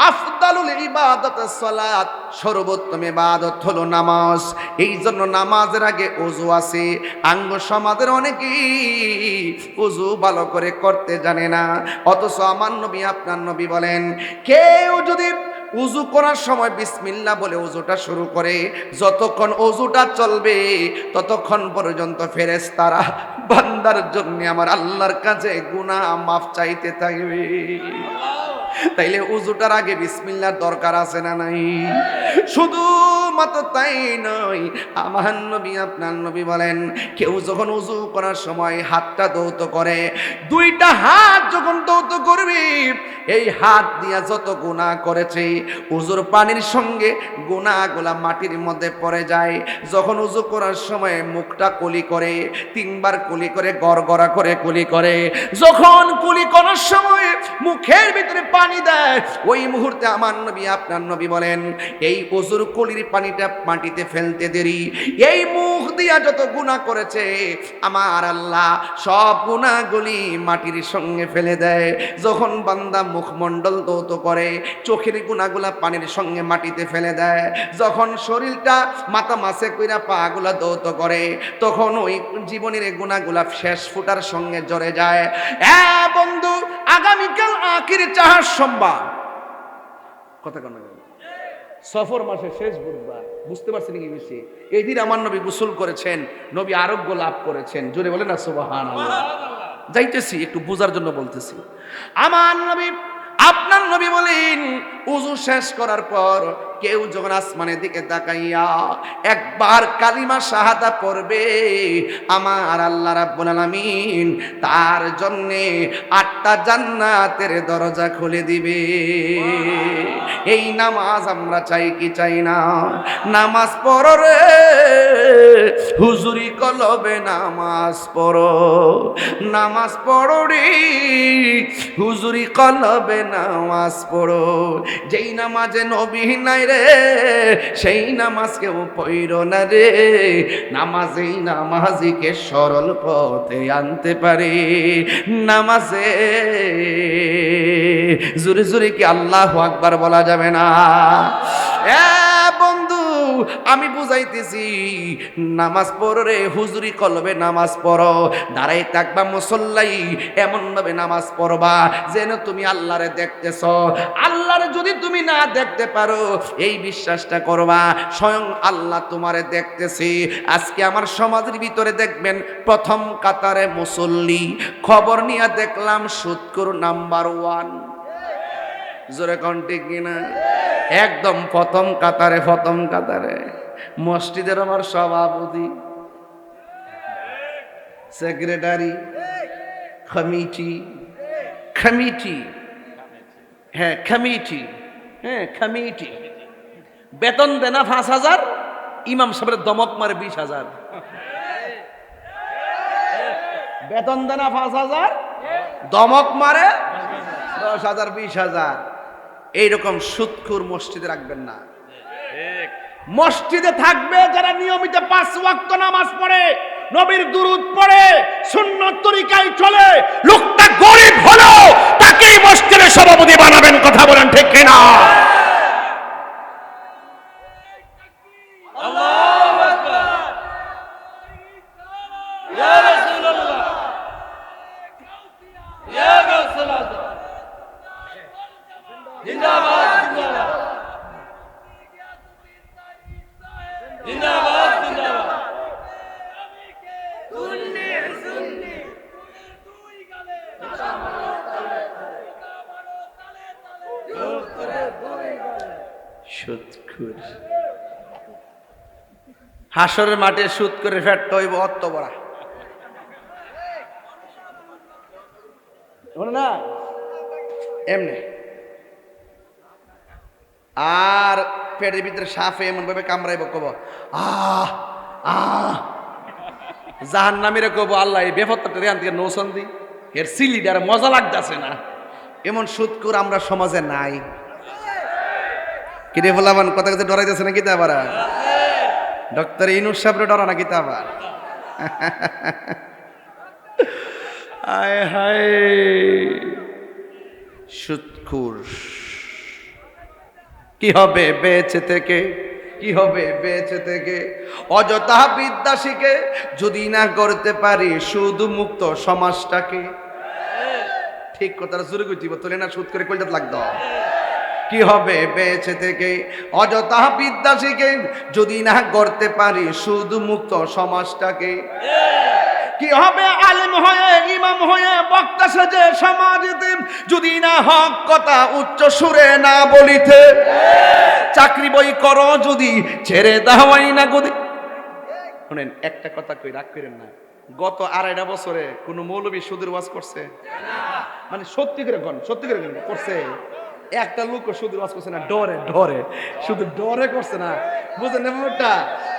আফদালুল ইবাদাতিস সালাত, সর্বোত্তম ইবাদত হলো নামাজ। এই জন্য নামাজের আগে ওযু আছে। আঙ্গ সমাজের অনেকেই ওযু ভালো করে করতে জানে না, অথচ আমার নবী আপনার নবী বলেন কেউ যদি উযু করার সময় বিসমিল্লাহ বলে উযুটা শুরু করে, যতক্ষণ উযুটা চলবে ততক্ষণ পর্যন্ত ফেরেশতারা বান্দার জন্য আমার আল্লাহর কাছে গুনাহ মাফ চাইতে থাকবে। তাইলে উযুটার আগে বিসমিল্লাহর দরকার আছে না নাই? শুধু মাত্র তাই নয়, আমার নবী আপনার নবী বলেন কেউ যখন উযু করার সময় হাতটা ধৌত করে, 2টা হাত যখন ধৌত করবে এই হাত দিয়া যত গুনাহ করেছে উযুর পানির সঙ্গে গুনাহগুলা মাটির মধ্যে পড়ে যায়। যখন উযু করার সময় মুখটা কুলি করে, 3বার কুলি করে, গড়গড়া করে কুলি করে, যখন কুলি করার সময় মুখের ভিতরে পানি দেয় ওই মুহূর্তে আমার নবী আপনার নবী বলেন এই উযুর কুলির পানিটা মাটিতে ফেলতে দেরি এই মুখ দিয়া যত গুনাহ করেছে আমার আল্লাহ সব গুনাহগুলি মাটির সঙ্গে ফেলে দেয়। যখন বান্দা মুখমণ্ডল ধৌত করে চোখের গুনাহগুলা পানির সঙ্গে মাটিতে ফেলে দেয়, যখন শরীরটা মাথা মাসে কইরা পাগুলা ধৌত করে তখন ওই জীবনের গুনাহগুলা শেষ ফুটার সঙ্গে জড়ে যায়। বন্ধু, আগামীকাল আখির চাহার সোমবার, কথা কেন সফর মাসের শেষ বুধবার, বুঝতে পারছেন কি বেশি? এই দিন আমার নবী গোসল করেছেন, নবী আরোগ্য লাভ করেছেন। জোরে বলে না সুবহানাল্লাহ। যাইতেছি একটু বোঝার জন্য বলতেছি। আমার নবী আপনার নবী বলেন উযু শেষ করার পর কেউ যখন আসমানের দিকে তাকাইয়া একবার কালিমা শাহাদা পড়বে আমার আল্লাহ রাব্বুল আলামিন তার জন্য 8টা জান্নাতের দরজা খুলে দিবে। এই নামাজ আমরা চাই কি চাই না? নামাজ পড়ো রে হুজুরি কলবে, নামাজ পড়ো, নামাজ পড়ো রে হুজুরি কলবে, নামাজ পড়ো। যেই নামাজে নবী নাই রে সেই নামাজ কেউ পড়ো না রে। নামাজেই নামাজিকে সরল পথে আনতে পারে। নামাজে জোরে জোরে কি আল্লাহু আকবার বলা যাবে না? বন্ধু আমি বুঝাইতেছি, নামাজ পড়ো রে হুজুরি কলবে, নামাজ পড়ো। দাঁড়াই থাকবা মুসল্লাই, এমন ভাবে নামাজ পড়বা যেন তুমি আল্লাহরে দেখতেছ। আল্লাহরে যদি তুমি না দেখতে পারো এই বিশ্বাসটা করবা স্বয়ং আল্লাহ তোমারে দেখতেছে। আজকে আমার সমাজের ভিতরে দেখবেন প্রথম কাতারে মুসল্লি, খবর নিয়ে দেখলাম সুদখোর নাম্বার 1। জোরে কোন ঠিক কিনা? একদম প্রথম কাতারে, প্রথম কাতারে। মসজিদের আমার সভাপতি, সেক্রেটারি, কমিটি, কমিটি, হ্যাঁ কমিটি, হ্যাঁ কমিটি, বেতন দেনা 5,000, ইমাম সাহেবের দমক মারে 20,000। বেতন দেনা 5,000, দমক মারে 10,000 20,000। এইরকম সুদখোর মসজিদে রাখবেন না। মসজিদে থাকবে যারা নিয়মিত 5 ওয়াক্ত নামাজ পড়ে, নবীর দুরূদ পড়ে, সুন্নত তরিকায় চলে। লোকটা গরিব হলো তাকেই মসজিদের সভাপতি বানাবেন। কথা বলেন ঠিক কিনা? আল্লাহু আকবার, ইয়া রাসূলুল্লাহ, ইয়া রাসূলুল্লাহ, জিন্দাবাদ জিন্দাবাদ জিন্দাবাদ জিন্দাবাদ। সুদখোর হাসরের মাঠে সুদ করে ফেটতে হইব অত বড়া না এমনি। আর পেটের ভিতরে সাপে এমন ভাবে কামড়াইব, কব আহ আহ, জাহান্নামীরে কব আল্লাহ এই বেফত্তাটা রেহান থেকে নৌসন দি, এর সিলিডার মজা লাগতেছে না। এমন সুদখোর আমরা সমাজে নাই। কিরে বলাবান কথা কথা ডরাইতেছে না কিতা আবার? ডক্টর ইনুস সাহেবরে ডরা না কিতা আবার? আয় হায় সুদখোর। কি হবে বেঁচে থেকে, কি হবে বেঁচে থেকে? অযথা বিদ্যা শিখে যদি না করতে পারি সুদ মুক্ত সমাজটাকে। ঠিক কথাটা জোরে কইতিব, তোলে না সুদ করে কইতে লাগতো। কি হবে বেঁচে থেকে? অযথা বিদ্যা শিখে যদি না করতে পারি সুদ মুক্ত সমাজটাকে। কি হবে আলেম হয়ে, ইমাম হয়ে, বক্তা সেজে সমাজেতে যদি না হক কথা উচ্চ সুরে না বলিতে। চাকরি বই করো যদি ছেড়ে দাওয়াই না গদি। শুনেন একটা কথা কই, রাগ করেন না। গত 2.5 বছরে কোন মৌলবী সুদের ওয়াজ করছে? মানে সত্যি করে কোন, সত্যি করে করছে? একটা লোক সুদের ওয়াজ করছে না, ডরে ডরে, শুধু ডরে করছে না, বুঝলেন না ব্যাপারটা?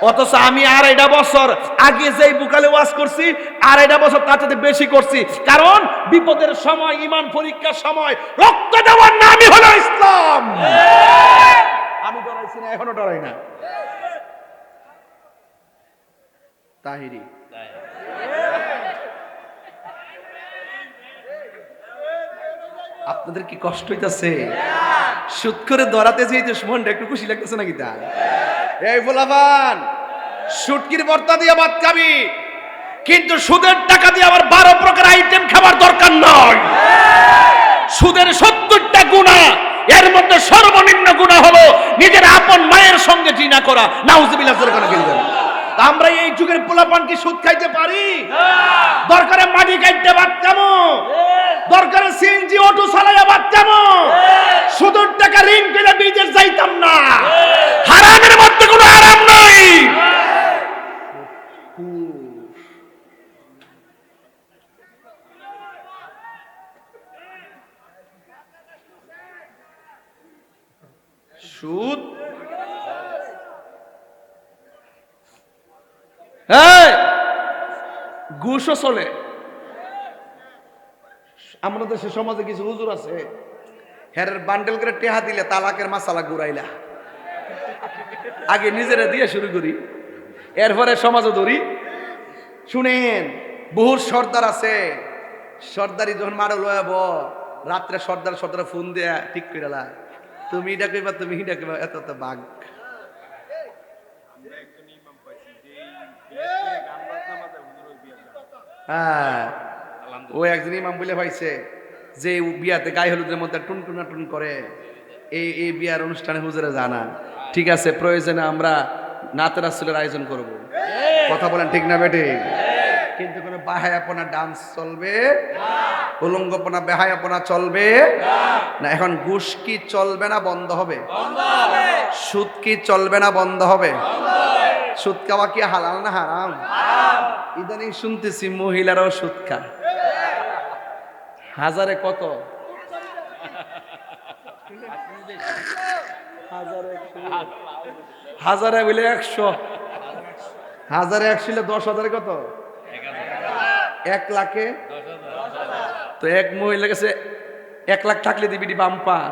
অথচ আমি 2.5 বছর আগে যেই বুকালে ওয়াজ করছি 2.5 বছর তার চাইতে বেশি করছি। কারণ বিপদের সময়, ইমান পরীক্ষার সময় রক্ত দেওয়ার নামই হলো ইসলাম। আমি ডরাইছি না, এখনো ডরাই না। তাহিরি আপনাদের কি কষ্ট হইতাছে? সুদ করে ধরাতে যেতে মনটা একটু খুশি লাগতেছে নাকি? তা এই ফুলাবান সুটকির ভর্তা দিয়ে ভাত খাবি, কিন্তু সুদের টাকা দিয়ে আবার 12 প্রকার আইটেম খাবার দরকার নয়। সুদের 70টা গুনাহ, এর মধ্যে সর্বনিম্ন গুনাহ হলো নিজের আপন মায়ের সঙ্গে জিনা করা। নাউজুবিল্লাহ জোরে করে বলবেন। আমরা এই যুগের পোলাপান কি সুদ খাইতে পারি? দরকারে মাটি কাটতে পারতাম, দরকারে সিএনজি অটো চালাইয়া পারতাম, সুদের টাকা ঋণ করে বিদেশ যাইতাম না। হারামের মধ্যে কোনো আরাম নাই। সুদ, হ্যাঁ ঘুষও চলে। আমাদের দেশে সমাজে কিছু হুজুর আছে, হেরের বান্ডেল করে টেহা দিলে তালাকের মাসালা ঘুরাইলা। আগে নিজেরা দিয়ে শুরু করি, এরপরে সমাজও ধরি। শুনেন, বহু সর্দার আছে, সর্দারি যখন মারো লয়াব রাত্রে সর্দার সর্দার ফোন দেয়া ঠিক করে লা, তুমি এটা কইবা তুমি হিটা কইবা, এত এত বাঘ। হ্যাঁ, ও একজন ইমাম বলে পাইছে যে বিয়াতে গায়ে হলুদের মধ্যে টুনটুনা টুন করে, এই বিয়ার অনুষ্ঠানে হুজুরে জানা। ঠিক আছে, প্রয়োজনে আমরা নাতের রাসূলের আয়োজন করব। কথা বলেন ঠিক না বেটে? কিন্তু কোনো বাহায়াপনা ডান্স চলবে না, উলঙ্গপনা বেহায়াপনা চলবে না। এখন ঘুষ কি চলবে না বন্ধ হবে? সুদ কি চলবে না বন্ধ হবে? সুদ খাওয়া কি হালাল না হারাম? ইদানিং শুনতেছি মহিলারাও সুদ খায়। হাজারে কত? হাজারে বলে 100, হাজারে 100 10,000 কত? 1 লাখে তো এক মহিলা কাছে 1 লাখ থাকলে দিবি বাম্পার।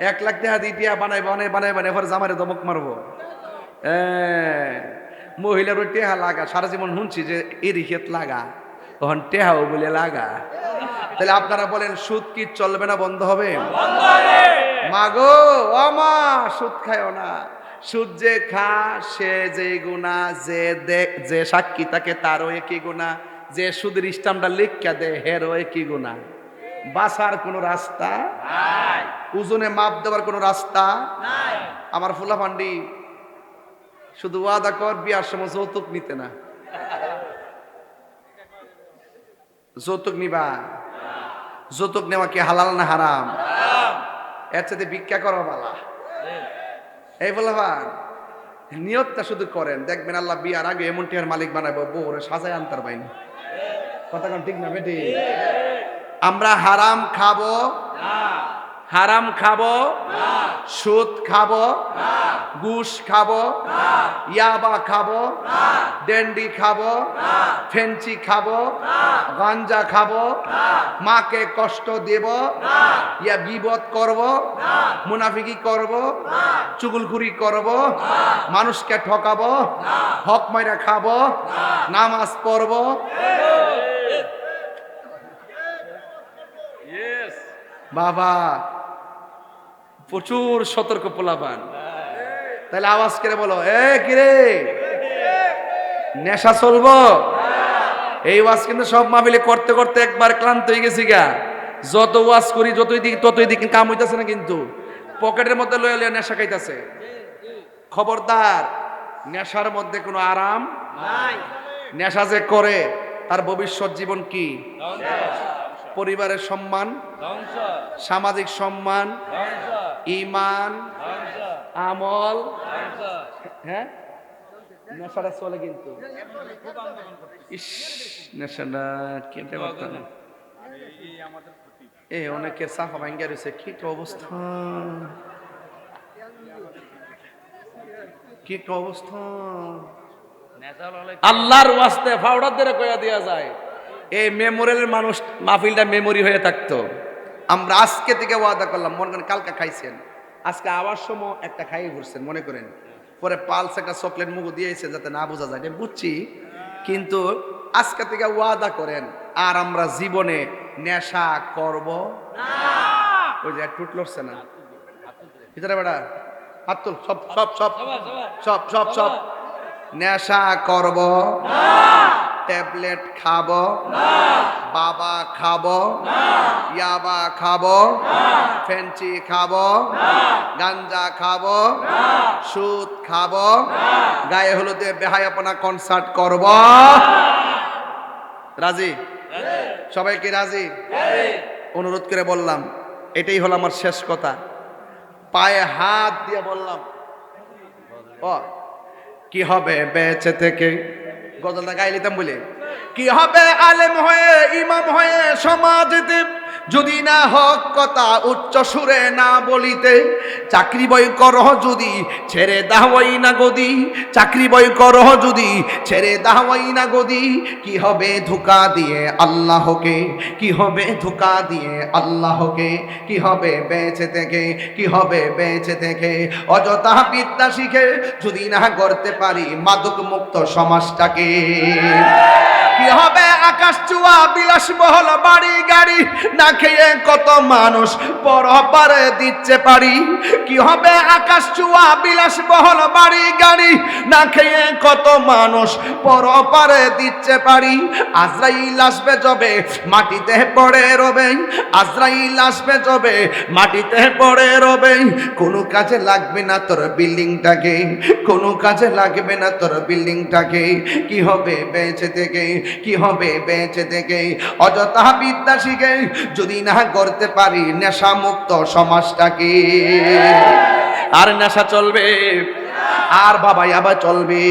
1 লাখ টাকা দিয়ে বানাই বানাই বানাই বানাই এরপরে জামারে দমক মারবো। মহিলার ওই টেহা লাগা সারা জীবন শুনছি যে এরিখেত লাগা, তখন টেহাও বলে লাগা। তাহলে আপনারা বলেন সুদ কি চলবে না বন্ধ হবে? মাগো ও মা, সুদ খায়ও না। সুদ যে খা সে যে গুণা, যে সাক্ষী তাকে তারও একই গুণা, যে সুদের ইস্টামটা লিখা দে হেরও একই গুণা। বাঁচার কোনো রাস্তা নাই, ওজনে মাপ দেওয়ার কোনো রাস্তা নাই। আমার ফুলা ভান্ডি শুধু ওয়াদা কর বিয়ার সময় যৌতুক নিতে না। যৌতুক নিবা? যৌতুক নেওয়া কি হালাল না হারাম? এর সাথে ভিক্ষা করা বালা। এই বলবান নিয়তটা শুধু করেন, দেখবেন আল্লাহ বিয়ার আগে এমন টিয়ার মালিক বানাবো, বউরে সাজায় আনতার বাইনি। কথা কোন ঠিক না বেটি? আমরা হারাম খাবো না, হারাম খাবো না, সুদ খাবো না, ঘুষ খাবো না, ইয়াবা খাবো না, ডেন্ডি খাবো না, ফেঞ্চি খাবো না, গাঞ্জা খাবো না, মাকে কষ্ট দেব না, ইয়া গীবত করব না, মুনাফিকি করব না, চুগলখুরি করব না, মানুষকে ঠকাবো না, হক মাইরা খাবো না, নামাজ পড়বো। বাবা প্রচুর সতর্ক পোলাপান। তাহলে আওয়াজ করে বলো, এ কিরে নেশা চলবো? এই ওয়াজ কিন্তু সব মাহফিলে করতে করতে একবার ক্লান্ত হয়ে গেছি গা। যত ওয়াজ করি ততই দিক কাম হইতাছে না, কিন্তু পকেটের মধ্যে লয়ে লয়ে নেশা খাইতাছে। খবরদার, নেশার মধ্যে কোনো আরাম নাই। নেশা যে করে তার ভবিষ্যৎ জীবন কি? পরিবারের সম্মান, সামাজিক সম্মান, ঈমান, আমল, হ্যাঁ নেশাটা চলে। কিন্তু ইস নেশাটা কেটে পারতাম না। এই অনেকের সাফা ভাঙ্গা রয়েছে, কি একটা অবস্থা, কি একটা অবস্থা। আল্লাহর ওয়াস্তে ফাউডার ধরে কইয়া দেয়া যায়, এই মেমোরিয়ালের মানুষ মাহফিলটা মেমোরি হয়ে থাকতো। আমরা আজকে থেকে ওয়াদা করলাম, মনে করেন কালকে খাইছেন, আজকে আবার সময় একটা খাইয়ে ঘুরছেন মনে করেন, পরে পালস একটা চকলেট মুগো দিয়েছেন যাতে না বোঝা যায়, বুঝছি। কিন্তু আজকে থেকে ওয়াদা করেন আর আমরা জীবনে নেশা করব না। ওই যে টুট লড়ছে না ভিতরে বেড়া, হাত তুল, সব সব সব সব সব সব নেশা করব না, ট্যাবলেট খাবো না, বাবা খাবো না, ইয়াবা খাবো না, ফেঞ্চি খাবো না, গাঞ্জা খাবো না, সুদ খাবো না, গায়ে হলুদে বেহায়াপনা কনসার্ট করব। রাজি? সবাই কি রাজি? অনুরোধ করে বললাম, এটাই হলো আমার শেষ কথা। পায়ে হাত দিয়ে বললাম, ও কি হবে বেঁচে থেকে, গজলটা গাই লিতাম বলে, কি হবে আলেম হয়ে ইমাম হয়ে সমাজে যদি না হক কথা উচ্চ সুরে না বলিতে, চাকরি বই করহ যদি ছেড়ে দাওয়াই না গদি, চাকরি বই করহ যদি ছেড়ে দাওয়াই না গদি, কি হবে ধোঁকা দিয়ে আল্লাহকে, কি হবে ধোঁকা দিয়ে আল্লাহকে, কি হবে বেঁচে থেকে, কি হবে বেঁচে থেকে অযথা বিদ্যা শিখে যদি না করতে পারি মাদক মুক্ত সমাজটাকে, কি হবে আকাশ চুয়া বিলাসবহুল বাড়ি গাড়ি না খেয়ে কত মানুষ পরপারে দিচ্ছে পারি, কি হবে আকাশ চুয়া বিলাসবহুল বাড়ি গাড়ি না খেয়ে কত মানুষ পরপারে দিচ্ছে পারি, আজরাইল আসবে যবে মাটিতে পড়ে রবে, আজরাইল আসবে যবে মাটিতে পড়ে রবে, কোনো কাজে লাগবে না তোর বিল্ডিংটাকে, কোনো কাজে লাগবে না তোর বিল্ডিংটাকে, কি হবে বেঁচে থেকে, কি হবে বেঁচে থেকে অযথা বিদ্যা শিখে যদি না করতে পারি নেশা মুক্ত সমাজটাকে। আর নেশা চলবে, আর বাবাই আবার চলবে।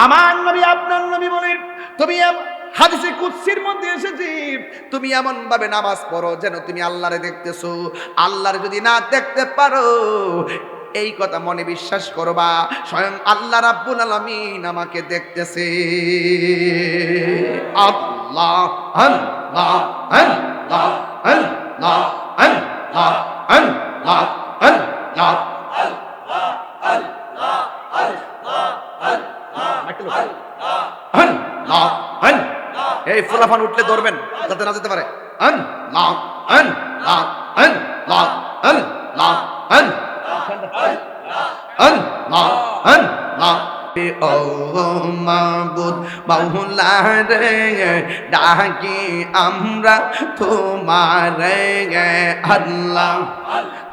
আমার নবী আপনার নবী বলেন, তুমি হাদিসে কুদসির মধ্যে এসেছে, তুমি এমন ভাবে নামাজ পড়ো যেন তুমি আল্লাহরে দেখতেছো, আল্লাহরে যদি না দেখতে পারো এই কথা মনে বিশ্বাস করবা স্বয়ং আল্লাহ রাব্বুল আলামিন আমাকে দেখতেছে। আল্লাহ আল্লাহ আল্লাহ আল্লাহ আল্লাহ আল্লাহ আল্লাহ এই ফুলাফান উঠলে ধরবেন যাতে না যেতে পারে। আল্লাহ আল্লাহ আল্লাহ আল্লাহ আল্লাহ আল্লাহ ও মাবুদ মাওলা রে ডাকি আমরা তোমারে আল্লাহ,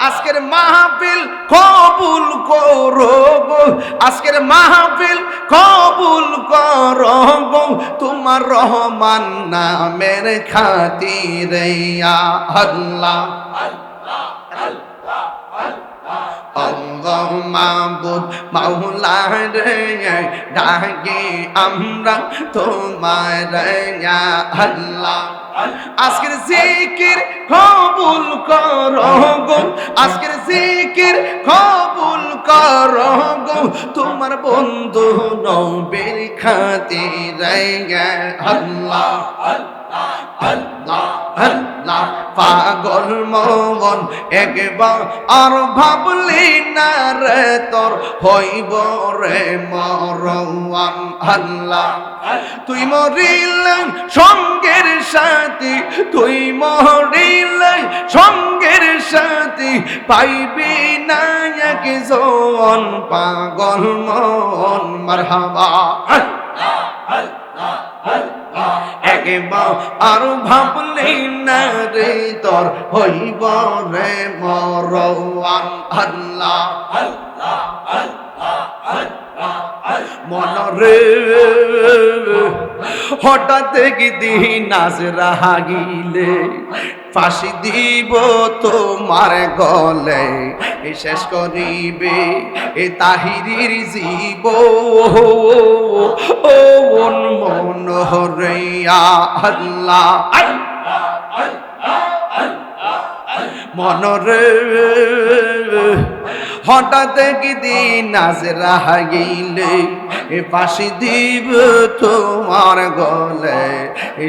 আজকের মাহফিল কবুল করো গো, আজকের মাহফিল কবুল করো গো, তোমার রহমান নামের খাতিরে ইয়া আল্লাহ। আল্লাহ মাবুদ মাওলা রে ডাকি আমরা তোমারে ইয়া আল্লাহ, আজকের জিকির কবুল করো গো, আজকের জিকির কবুল করো গো, তোমার বন্ধু নবীর খাতিরে ইয়া আল্লাহ আল্লাহ আল্লাহ। পাগল মন একবার আর ভাবলি না রে তোর হইব রে মরওয়ান আল্লাহ, তুই মরিলে সঙ্গের সাথী, তুই মরিলে সঙ্গের সাথী পাইবি না একজন পাগল মন মারহাবা একবার আর ভাবলি না রে তোর হইব রে মরওয়ান আল্লাহ মন রে হঠাৎ একদিন নাজরা গিলে ফাঁসি দিব তোমার গলে, শেষ করিবে এ তাহিরির জীব ও মন রে আল্লাহ মন রে হঠাৎ একদিন নাজরা গিলে ফাঁসি দিব তোমার গলে,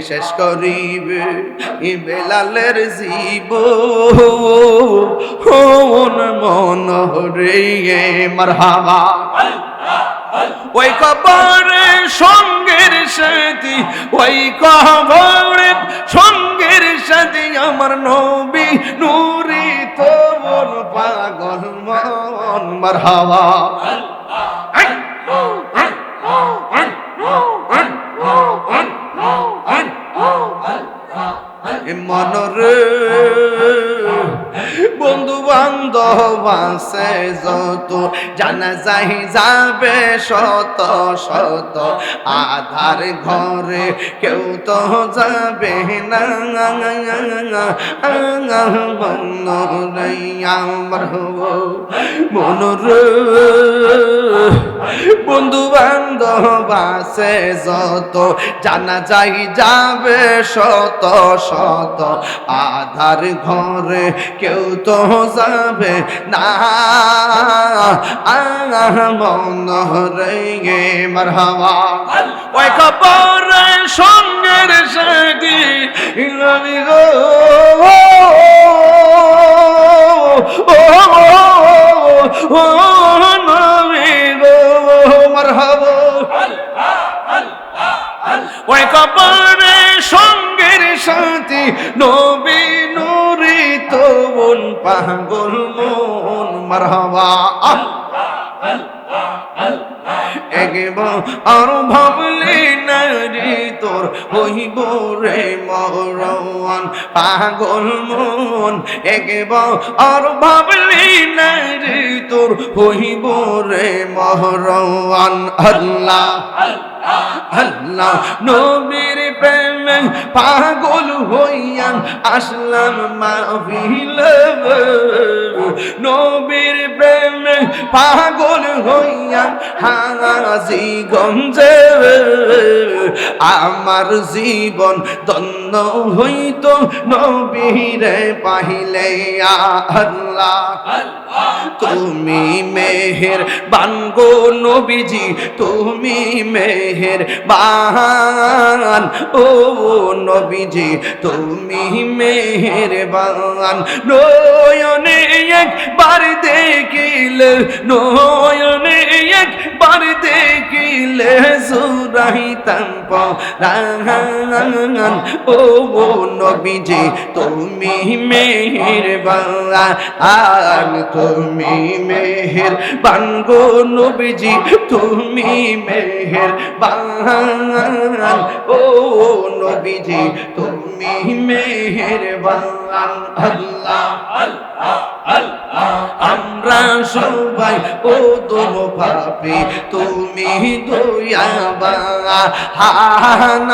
শেষ করিবে বেলালের জীব মন রে মারহাবা। ওই কবরে সঙ্গের সাথী, ওই কবরে সঙ্গের সাথী আমার নবী নূরি তোর পাগল মন মারহাবা। মন রে বন্ধু বান্ধব আছে যত জানাজাই যাবে শত শত আধার ঘরে কেউ তো যাবে না মনরে আমার মনরে বন্ধু বান্ধব আছে যত জানাজাই যাবে শত শত আধার ঘরে কেউ তো যাবে না মনরে মারহাবা ওই কবরে সঙ্গের সাথী নবী গো ও নবী গো মারহাবা ওই কবরে সঙ্গের সাথী নবী নূরে তোন পাগল মন মারহাবা একবার আর ভাবলি নারী তোর হইব রে মরণ পাগল মন একবার আর ভাবলি নারী তোর হইব রে মরণ আল্লাহ আল্লাহ নবীর প্রেমে পাগল হইয়া আসলাম মাহফিল নবীর প্রেমে পাগল হইয়া হাজিগঞ্জে আমার জীবন ধন্য হইত নবীরে পাইলে আল্লাহ তুমি মেহের বানগো নবীজি তুমি মেহের বান ও নবীজি তুমি মেহের বান নয়নে একবার দেখিলে নয়নে একবার দেখিলে সুরাইতাম পরাণ ও নবীজি তুমি মেহের বান তুমি মেহের বান গো নবীজি তুমি মেহের বান ও নবীজি তুমি মেহের বান আল্লাহ আমরা সবাই ও তোম পাপী তুমি দয়াবান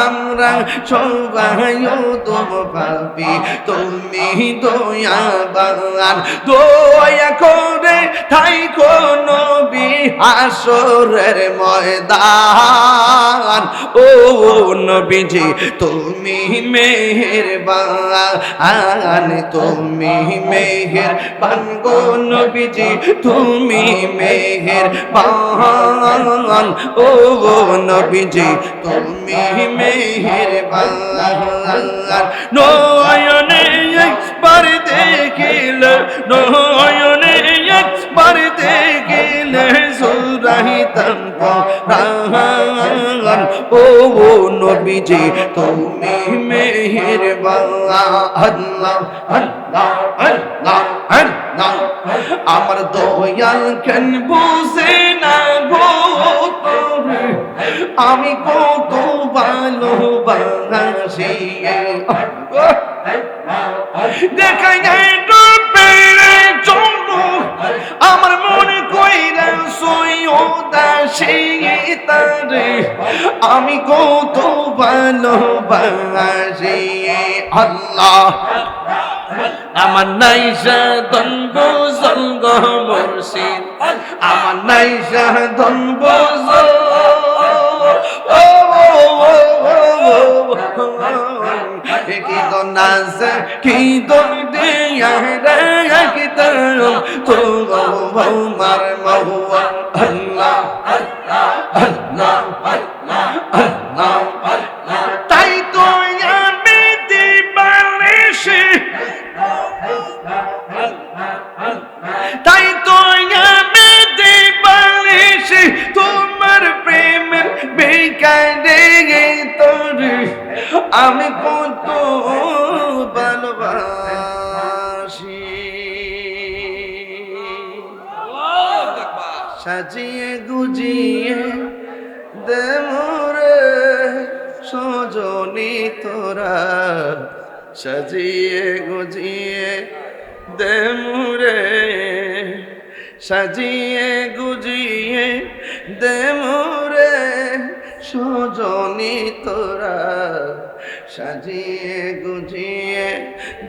আমরা সবাই ও তোম পাপী তুমি দয়াবান দয়া করে থাইকো নবী হাসরের ময়দান ও নবীজি তুমি মেহেরবান তুমি মেহেরবান গো নবীজি তুমি মেহেরবান ও নবীজি তুমি মেহেরবান নয়নে একবার দেখিলে নয়নে একবার দেখিলে সুরাইতাম পরাণ ও নবীজি তুমি মেহেরবান আল্লাহ আল্লাহ আল্লাহ আল্লাহ আমার দয়াল কেন বুঝে না গো তোরে আমি কত ভালোবাসি দেখাই যায় পেরে জন্য আমার মনে কইরা সৈয়দাসি তারে আমি কত ভালোবাসি আল্লাহ আমার নাইসা দন্ব জঙ্গ মুর্শিদ আমার নাইসা দন্ব কি তো নাচ কি তো দিয়া রে কি তো মার মহুয়া আল্লাহ আল্লাহ আল্লাহ তাই তো আমি দিবানিশি তাই তো আমি দিবানিশি তোমার প্রেমের বেকারে তোরে আমি কত ভালোবাসি সাজিয়ে গুজিয়ে দে মোরে সজনী তোরা সাজিয়ে গুজিয়ে দে মোরে সাজিয়ে গুজিয়ে দে মোরে সজনী তোরা, সাজিয়ে গুজিয়ে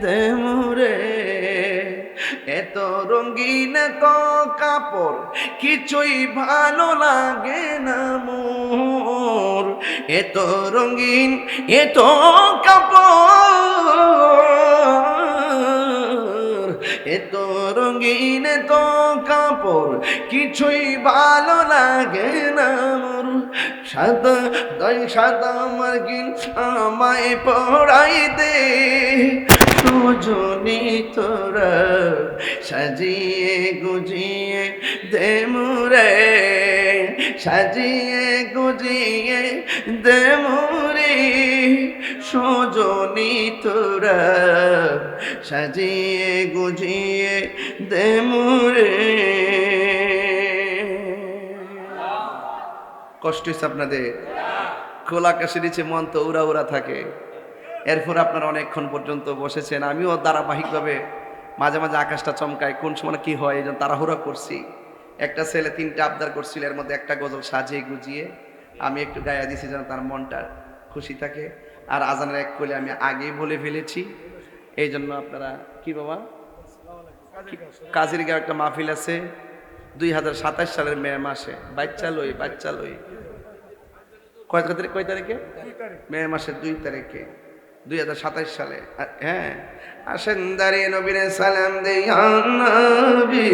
দে মোরে। এত রঙিন এত কাপড় কিছুই ভালো লাগে না মোর, এত রঙিন এত কাপড়, এত রঙিন এত কাপড় কিছুই ভালো লাগে না মোর। সাদা সাদা মার্গিন আমায় পড়াই দে সজনী তোরা, সাজিয়ে গুজিয়ে দে মোরে, সাজিয়ে গুজিয়ে দে মোরে সজনী তোরা, সাজিয়ে গুজিয়ে দে মোরে। কষ্ট হচ্ছে আপনাদের? খোলা আকাশের নিচে মন তো উড়া উড়া থাকে। এরপর আপনারা অনেকক্ষণ পর্যন্ত বসেছেন, আমিও ধারাবাহিকভাবে মাঝে মাঝে আকাশটা চমকায়, কোন সময় কি হয় এই জন্য তাড়াহুড়া করছি। একটা ছেলে 3টা আবদার করছিল, এর মধ্যে একটা গজল সাজিয়ে গুজিয়ে আমি একটু গায়া দিছি যেন তার মনটা খুশি থাকে। আর আজানের এক কলে আমি আগেই বলে ফেলেছি, এই জন্য আপনারা কি বাবা কাজীর গাঁও একটা মাহফিল আছে 2027 সালের মে মাসে, বাচ্চা লই কয় তারিখে? মে মাসের 2 তারিখে 2027 সালে। হ্যাঁ, আসেন দাঁড়িয়ে নবীরে সালাম দেই, নবী